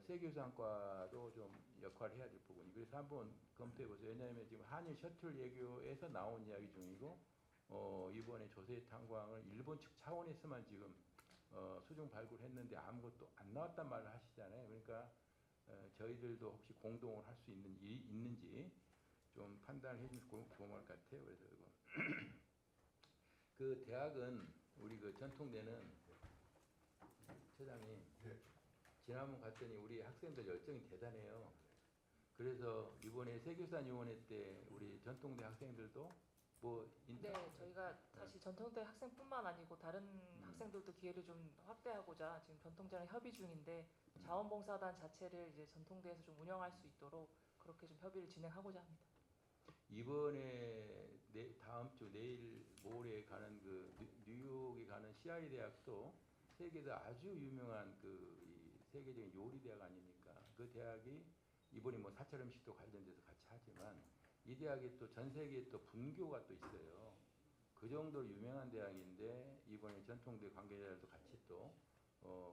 세계유산과도 좀 역할을 해야 될 부분이 그래서 한번 검토해 보세요. 왜냐하면 지금 한일 셔틀 외교에서 나온 이야기 중이고 이번에 조세 탄광을 일본 측 차원에서만 지금 수중 발굴했는데 아무것도 안 나왔단 말을 하시잖아요. 그러니까 저희들도 혹시 공동을 할 수 있는지 좀 판단을 해주면 고마울 것 같아요. 그래서 그 대학은 우리 그 전통대는 처장님 지난번 갔더니 우리 학생들 열정이 대단해요. 그래서 이번에 세교산위원회 때 우리 전통대 학생들도 뭐 네, 저희가 다시 전통대 학생뿐만 아니고 다른 학생들도 기회를 좀 확대하고자 지금 전통대랑 협의 중인데 자원봉사단 자체를 이제 전통대에서 좀 운영할 수 있도록 그렇게 좀 협의를 진행하고자 합니다. 이번에 다음 주 내일 모레 가는 그 뉴욕에 가는 CI 대학도 세계에서 아주 유명한 이 세계적인 요리 대학 아닙니까? 그 대학이 이번에 뭐 사찰 음식도 관련돼서 같이 하지만 이 대학이 또 전 세계에 또 분교가 또 있어요. 그 정도로 유명한 대학인데 이번에 전통대 관계자들도 같이 또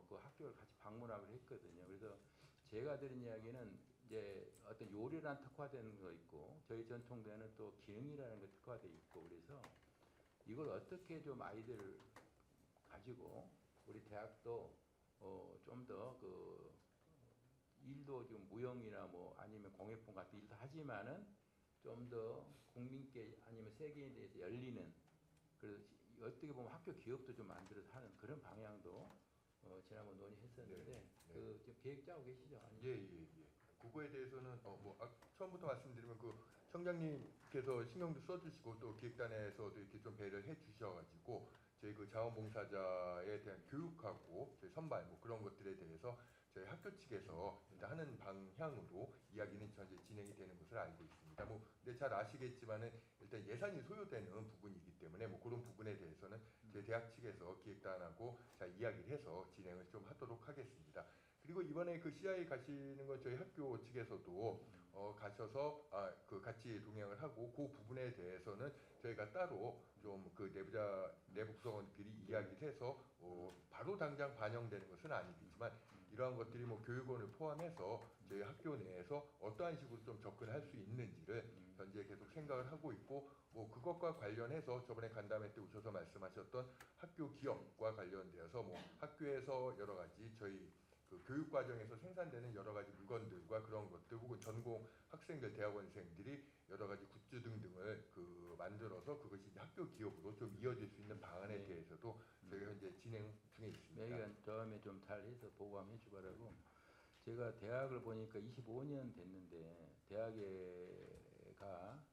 그 학교를 같이 방문하기로 했거든요. 그래서 제가 들은 이야기는 이제 어떤 요리란 특화되는 거 있고 저희 전통대는 또 기능이라는 거 특화돼 있고 그래서 이걸 어떻게 좀 아이들 가지고 우리 대학도 좀 더 그 일도 지금 무용이나 뭐 아니면 공예품 같은 일도 하지만은 좀 더 국민께 아니면 세계에 대해서 열리는, 그래서 어떻게 보면 학교 기업도 좀 만들어서 하는 그런 방향도 지난번 논의했었는데 그 지금 계획 짜고 계시죠? 아니면? 예. 그거에 대해서는 처음부터 말씀드리면 그 청장님께서 신경도 써주시고 또 기획단에서도 이렇게 좀 배려를 해주셔가지고 저희 그 자원봉사자에 대한 교육하고 저희 선발 뭐 그런 것들에 대해서 저희 학교 측에서 일단 하는 방향으로 이야기는 현재 진행이 되는 것을 알고 있습니다. 뭐 근데 잘 아시겠지만은 일단 예산이 소요되는 부분이기 때문에 뭐 그런 부분에 대해서는 저희 대학 측에서 기획단하고 잘 이야기를 해서 진행을 좀 하도록 하겠습니다. 그리고 이번에 그 CIA 가시는 건 저희 학교 측에서도 가셔서 그 같이 동행을 하고 그 부분에 대해서는 저희가 따로 좀 그 내부 구성원끼리 이야기를 해서 바로 당장 반영되는 것은 아니겠지만 이러한 것들이 뭐 교육원을 포함해서 저희 학교 내에서 어떠한 식으로 좀 접근할 수 있는지를 현재 계속 생각을 하고 있고 뭐 그것과 관련해서 저번에 간담회 때 오셔서 말씀하셨던 학교 기업과 관련되어서 뭐 학교에서 여러 가지 저희 그 교육 과정에서 생산되는 여러 가지 물건들과 그런 것들 혹은 전공 학생들 대학원생들이 여러 가지 굿즈 등등을 그 만들어서 그것이 이제 학교 기업으로 좀 이어질 수 있는 방안에 대해서도 저희가 현재 진행 중에 있습니다. 매년 다음에 좀 잘해서 보고 한번 해주바라고. 제가 대학을 보니까 25년 됐는데 대학에가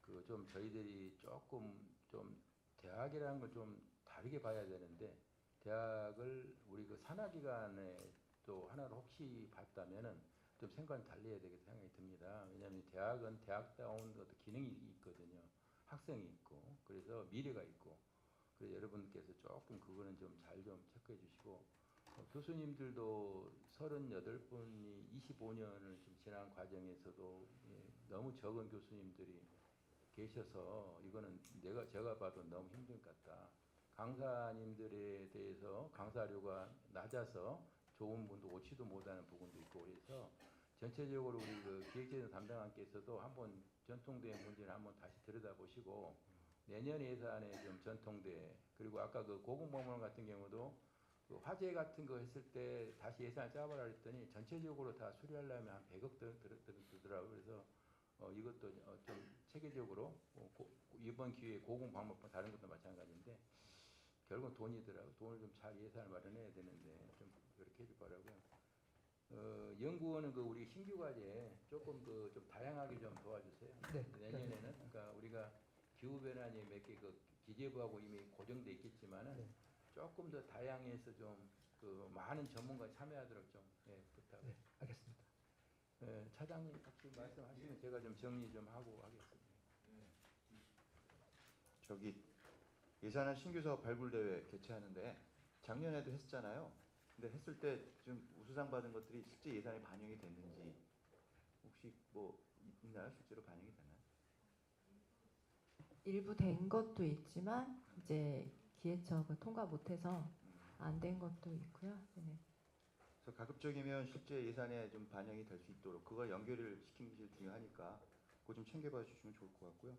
그 좀 저희들이 조금 좀 대학이라는 걸 좀 다르게 봐야 되는데 대학을 우리 그 산하기관에 또 하나로 혹시 봤다면은 좀 생각이 달라야 되겠다 생각이 듭니다. 왜냐하면 대학은 대학다운 어떤 기능이 있거든요. 학생이 있고 그래서 미래가 있고 그래서 여러분께서 조금 그거는 좀 잘 좀 체크해 주시고 교수님들도 38분이 25년을 좀 지난 과정에서도 너무 적은 교수님들이 계셔서 이거는 제가 봐도 너무 힘든 것 같다. 강사님들에 대해서 강사료가 낮아서 좋은 분도 오지도 못하는 부분도 있고 그래서 전체적으로 우리 그 기획재정 담당관께서도 한번 전통대 문제를 한번 다시 들여다보시고 내년 예산에 좀 전통대 그리고 아까 그 고궁박물관 같은 경우도 그 화재 같은 거 했을 때 다시 예산을 짜봐라 했더니 전체적으로 다 수리하려면 한 100억 들더라고요. 그래서 이것도 좀 체계적으로 이번 기회에 고궁박물관 다른 것도 마찬가지인데 결국은 돈이더라고요. 돈을 좀 잘 예산을 마련해야 되는데 좀 그렇게 해줄 거라고요. 연구원은 그 우리 신규 과제 조금 그 좀 다양하게 좀 도와주세요. 네. 내년에는 그러니까 우리가 기후 변환이 몇 개 그 기재부하고 이미 고정돼 있겠지만은 조금 더 다양해서 좀 그 많은 전문가 참여하도록 좀 부탁. 네, 알겠습니다. 차장님 혹시 말씀하시면 제가 좀 정리 좀 하고 하겠습니다. 저기 예산안 신규 사업 발굴 대회 개최하는데 작년에도 했잖아요. 근데 했을 때 좀 우수상 받은 것들이 실제 예산에 반영이 됐는지 혹시 뭐 있나요? 실제로 반영이 되나요? 일부 된 것도 있지만 이제 기획처가 통과 못해서 안 된 것도 있고요. 네. 그래서 가급적이면 실제 예산에 좀 반영이 될 수 있도록 그걸 연결을 시키는 게 중요하니까 그거 좀 챙겨봐 주시면 좋을 것 같고요.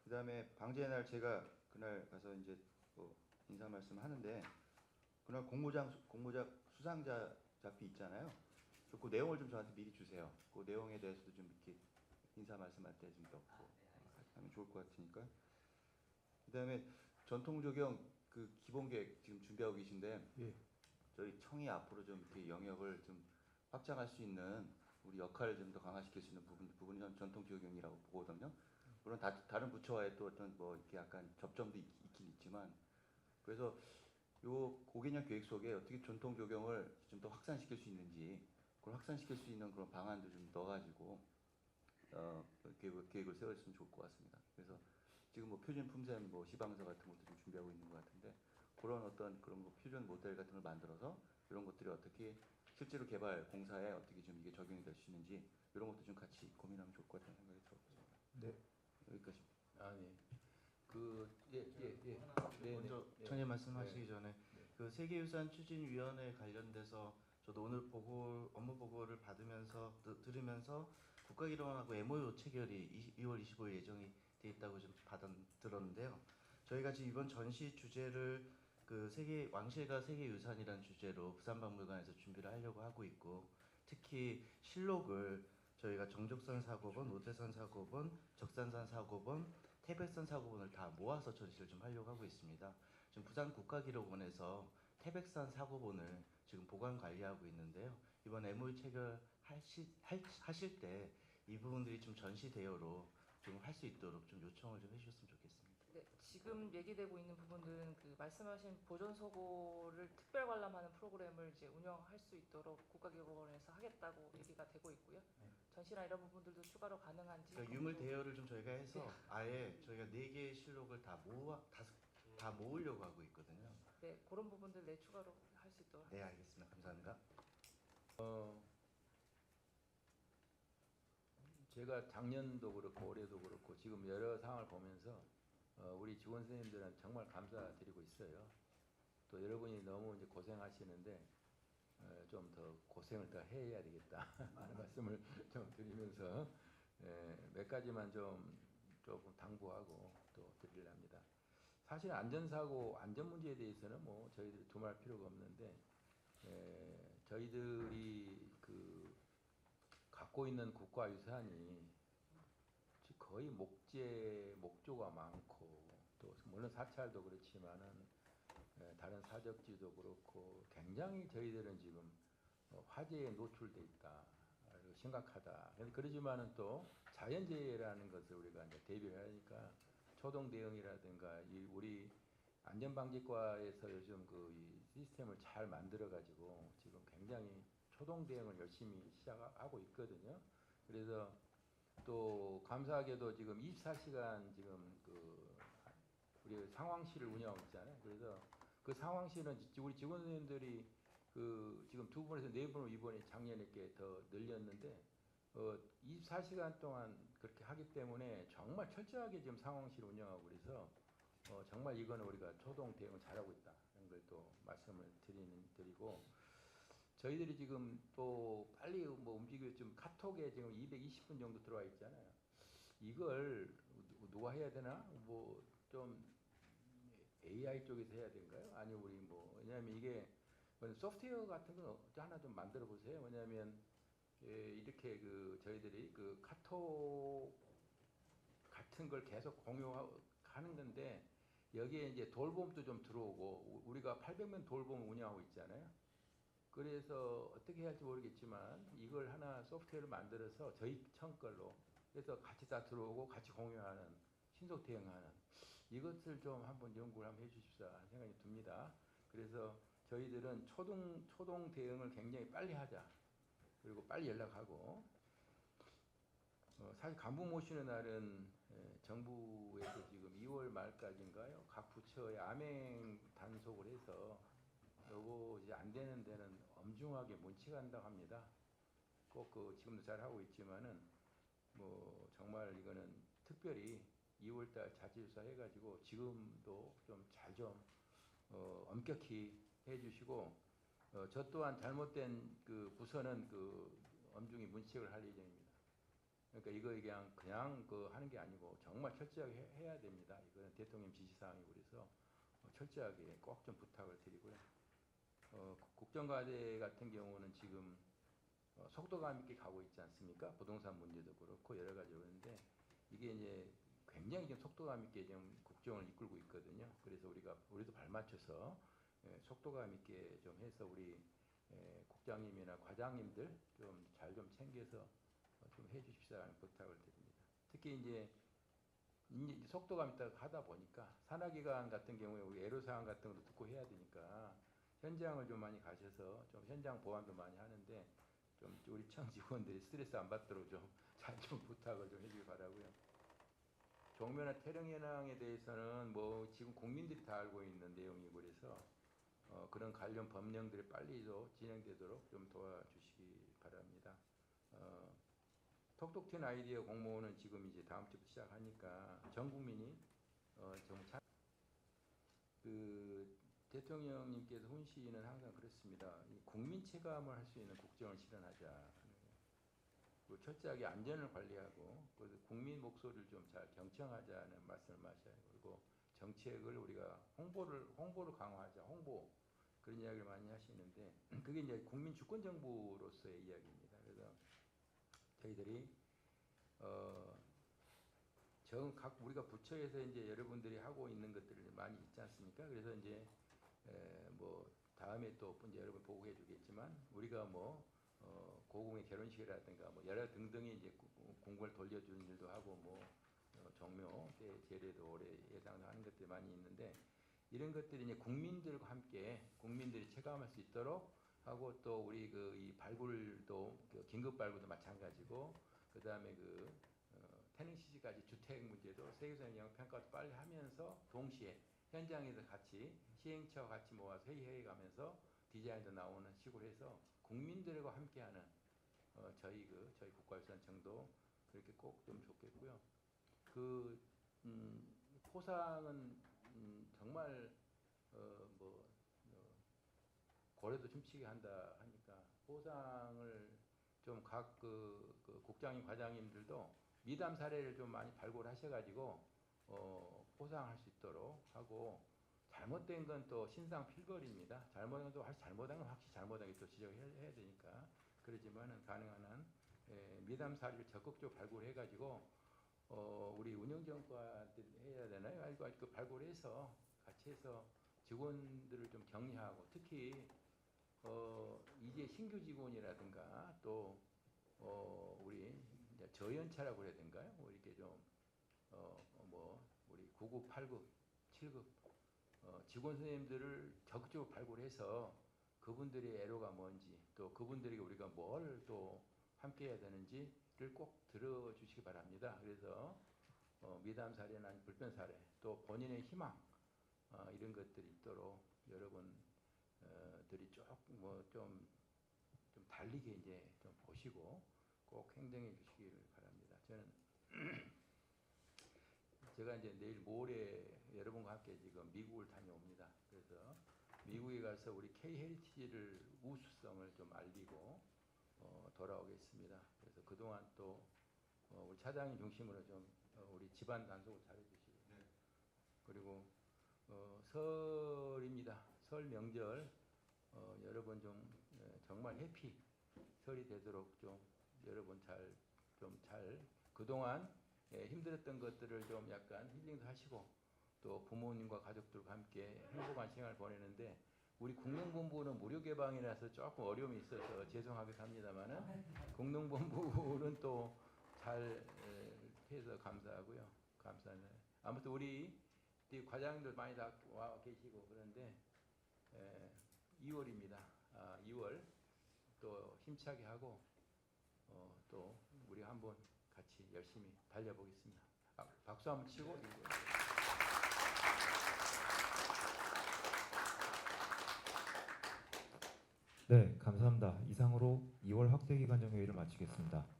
그다음에 방제의 날 제가 그날 가서 이제 뭐 인사 말씀 하는데 그날 공모작 수상자 잡히 있잖아요. 그 내용을 좀 저한테 미리 주세요. 그 내용에 대해서도 좀 이렇게 인사 말씀할 때 좀 넣고 하면 좋을 것 같으니까. 그다음에 전통 적용 그 기본 계획 지금 준비하고 계신데 저희 청이 앞으로 좀 이렇게 영역을 좀 확장할 수 있는 우리 역할을 좀 더 강화시킬 수 있는 부분이 전통 적용이라고 보거든요. 물론 다른 부처와의 또 어떤 뭐 이렇게 약간 접점도 있긴 있지만 그래서 요 5개년 계획 속에 어떻게 전통 적용을 좀 더 확산시킬 수 있는지 그걸 확산시킬 수 있는 그런 방안도 좀 넣어가지고 계획을 세웠으면 좋을 것 같습니다. 그래서 지금 뭐 표준 품셈 뭐 시방서 같은 것도 좀 준비하고 있는 것 같은데 그런 어떤 그런 뭐 표준 모델 같은 걸 만들어서 이런 것들이 어떻게 실제로 개발 공사에 어떻게 좀 이게 적용이 될 수 있는지 이런 것도 좀 같이 고민하면 좋을 것 같다는 생각이 들었습니다. 네. 여기까지. 먼저 전에 말씀하시기 전에 그 세계유산 추진위원회 관련돼서 저도 오늘 업무 보고를 받으면서 들으면서 국가기록원하고 MOU 체결이 2월 25일 예정이 돼 있다고 좀 들었는데요. 저희가 지금 이번 전시 주제를 그 왕실과 세계유산이라는 주제로 부산박물관에서 준비를 하려고 하고 있고 특히 실록을 저희가 정족선 사고본, 우대선 사고본, 적산산 사고본, 태백산 사고본을 다 모아서 전시를 좀 하려고 하고 있습니다. 지금 부산국가기록원에서 태백산 사고본을 지금 보관 관리하고 있는데요. 이번 MOU 체결하실 때 이 부분들이 좀 전시 대여로 좀 할 수 있도록 좀 요청을 좀 해주셨으면 좋겠습니다. 네, 지금 얘기되고 있는 부분들은 그 말씀하신 보존 소고를 특별 관람하는 프로그램을 이제 운영할 수 있도록 국가기록원에서 하겠다고 얘기가 되고 있고요. 전시나 이런 부분들도 추가로 가능한지. 그러니까 유물 대여를 좀 저희가 해서 아예 저희가 4개의 실록을 다 모으려고 하고 있거든요. 네, 그런 부분들 추가로 할 수 있도록. 네, 알겠습니다. 감사합니다. 제가 작년도 그렇고 올해도 그렇고 지금 여러 상황을 보면서 우리 직원 선생님들한테 정말 감사드리고 있어요. 또 여러분이 너무 이제 고생하시는데 좀 더 고생을 더 해야 되겠다 하는 말씀을 좀 드리면서 몇 가지만 조금 당부하고 또 드리려 합니다. 사실 안전사고 안전 문제에 대해서는 뭐 저희들이 두말할 필요가 없는데 저희들이 그 갖고 있는 국가유산이 거의 목조가 많고 또 물론 사찰도 그렇지만은 다른 사적지도 그렇고 굉장히 저희들은 지금 화재에 노출돼 있다. 심각하다. 그러지만은 또 자연재해라는 것을 우리가 이제 대비를 하니까 초동 대응이라든가 우리 안전방지과에서 요즘 이 시스템을 잘 만들어 가지고 지금 굉장히 초동 대응을 열심히 시작하고 있거든요. 그래서 또 감사하게도 지금 24시간 지금 우리 상황실을 운영하고 있잖아요. 그래서 그 상황실은 우리 직원 선생님들이 지금 2분에서 4분으로 이번에 작년에 게 더 늘렸는데 24시간 동안 그렇게 하기 때문에 정말 철저하게 지금 상황실 운영하고 그래서 정말 이거는 우리가 초동 대응을 잘하고 있다. 이런 걸 또 말씀을 드리고 저희들이 지금 또 빨리 뭐 움직여 좀 카톡에 지금 220분 정도 들어와 있잖아요. 이걸 누가 해야 되나? 뭐 좀 AI 쪽에서 해야 된가요? 아니 우리 뭐 왜냐하면 이게 소프트웨어 같은 거 하나 좀 만들어 보세요. 왜냐하면 이렇게 저희들이 카톡 같은 걸 계속 공유하는 건데 여기에 이제 돌봄도 좀 들어오고 우리가 800명 돌봄 운영하고 있잖아요. 그래서 어떻게 해야 할지 모르겠지만 이걸 하나 소프트웨어를 만들어서 저희 청 걸로 해서 같이 다 들어오고 같이 공유하는 신속 대응하는 이것을 좀 한번 연구를 한번 해주십사 하는 생각이 듭니다. 그래서 저희들은 초동 대응을 굉장히 빨리 하자. 그리고 빨리 연락하고 사실 간부 모시는 날은 정부에서 지금 2월 말까지인가요? 각 부처에 암행 단속을 해서 요거 이제 안 되는 데는 엄중하게 문책한다고 합니다. 꼭 지금도 잘 하고 있지만은 뭐 정말 이거는 특별히 2월달 자치조사 해가지고 지금도 좀 잘 엄격히 해주시고 저 또한 잘못된 부서는 엄중히 문책을 할 예정입니다. 그러니까 이거 그냥 하는 게 아니고 정말 철저하게 해야 됩니다. 이거는 대통령 지시사항이고 그래서 철저하게 꼭 좀 부탁을 드리고요. 국정과제 같은 경우는 지금 속도감 있게 가고 있지 않습니까? 부동산 문제도 그렇고 여러 가지 그런데 이게 이제 굉장히 지금 속도감 있게 지금 국정을 이끌고 있거든요. 그래서 우리도 발맞춰서 속도감 있게 좀 해서 우리 국장님이나 과장님들 좀 잘 좀 챙겨서 좀 해주십사라는 부탁을 드립니다. 특히 이제 속도감 있다 하다 보니까 산하기관 같은 경우에 우리 애로사항 같은 것도 듣고 해야 되니까 현장을 좀 많이 가셔서 좀 현장 보완도 많이 하는데 좀 우리 청 직원들이 스트레스 안 받도록 좀 잘 좀 부탁을 좀 해주기 바라고요. 종묘나 태릉현황에 대해서는 뭐 지금 국민들이 다 알고 있는 내용이고 그래서 그런 관련 법령들이 빨리 진행되도록 좀 도와주시기 바랍니다. 톡톡 튄 아이디어 공모는 지금 이제 다음 주부터 시작하니까 전 국민이 좀 대통령님께서 훈시는 항상 그렇습니다. 국민 체감을 할 수 있는 국정을 실현하자. 철저하게 안전을 관리하고 국민 목소리를 좀 잘 경청하자는 말씀을 하셔요. 그리고 정책을 우리가 홍보를 강화하자. 홍보 그런 이야기를 많이 하시는데 그게 이제 국민 주권 정부로서의 이야기입니다. 그래서 저희 저희들이 각 우리가 부처에서 이제 여러분들이 하고 있는 것들을 많이 있지 않습니까? 그래서 이제 뭐 다음에 또 이제 여러분 보고해 주겠지만 우리가 뭐 고궁의 결혼식이라든가 뭐 여러 등등의 이제 공부를 돌려주는 일도 하고 뭐 종묘 제례도 올해 예상하는 것들이 많이 있는데 이런 것들이 이제 국민들과 함께 국민들이 체감할 수 있도록 하고 또 우리 그 이 발굴도 긴급 발굴도 마찬가지고 그 다음에 그 태릉시지까지 주택 문제도 세계사의 영향 평가도 빨리 하면서 동시에 현장에서 같이 시행처와 같이 모아서 회의해 가면서 디자인도 나오는 식으로 해서 국민들과 함께하는 저희 국가유산 정도 그렇게 꼭 좀 좋겠고요. 그 포상은 정말 고래도 춤추게 한다 하니까 포상을 좀 각 그 국장님 과장님들도 미담 사례를 좀 많이 발굴하셔가지고 포상할 수 있도록 하고 잘못된 건 또 신상 필벌입니다. 잘못한 건 또 잘못한 건 확실히 잘못한 게 또 지적해야 되니까 그러지만은 가능한 한 미담 사례를 적극적으로 발굴해가지고 우리 운영정과들 해야 되나요? 아이고 그 발굴해서 같이 해서 직원들을 좀 격려하고 특히 이제 신규 직원이라든가 또 우리 이제 저연차라고 해야 되는가요? 뭐 이렇게 좀 우리 9급, 8급, 7급 직원 선생님들을 적극적으로 발굴해서 그분들의 애로가 뭔지 또 그분들에게 우리가 뭘 또 함께 해야 되는지를 꼭 들어주시기 바랍니다. 그래서 미담 사례나 불변 사례 또 본인의 희망 이런 것들이 있도록 여러분들이 좀 달리게 이제 좀 보시고 꼭 행동해 주시기를 바랍니다. 저는 제가 이제 내일 모레 여러분과 함께 지금 미국을 다녀옵니다. 그래서 미국에 가서 우리 K-헤리티지를 우수성을 좀 알리고 돌아오겠습니다. 그래서 그동안 또 우리 차장님 중심으로 좀 우리 집안 단속을 잘해주시고 그리고 설입니다. 설 명절 여러분 좀 정말 해피 설이 되도록 좀 여러분 잘 그동안 힘들었던 것들을 좀 약간 힐링도 하시고 또 부모님과 가족들과 함께 행복한 시간을 보내는데 우리 국능본부는 무료 개방이라서 조금 어려움이 있어서 죄송하기도 합니다만은 국능본부는 또 잘 해서 감사하고요. 감사합니다. 아무튼 우리 과장님들 많이 다 와 계시고 그런데 2월입니다. 2월 또 힘차게 하고 또 우리 한번 같이 열심히 달려보겠습니다. 박수 한번 치고 네, 감사합니다. 이상으로 2월 확대 기간 정회의를 마치겠습니다.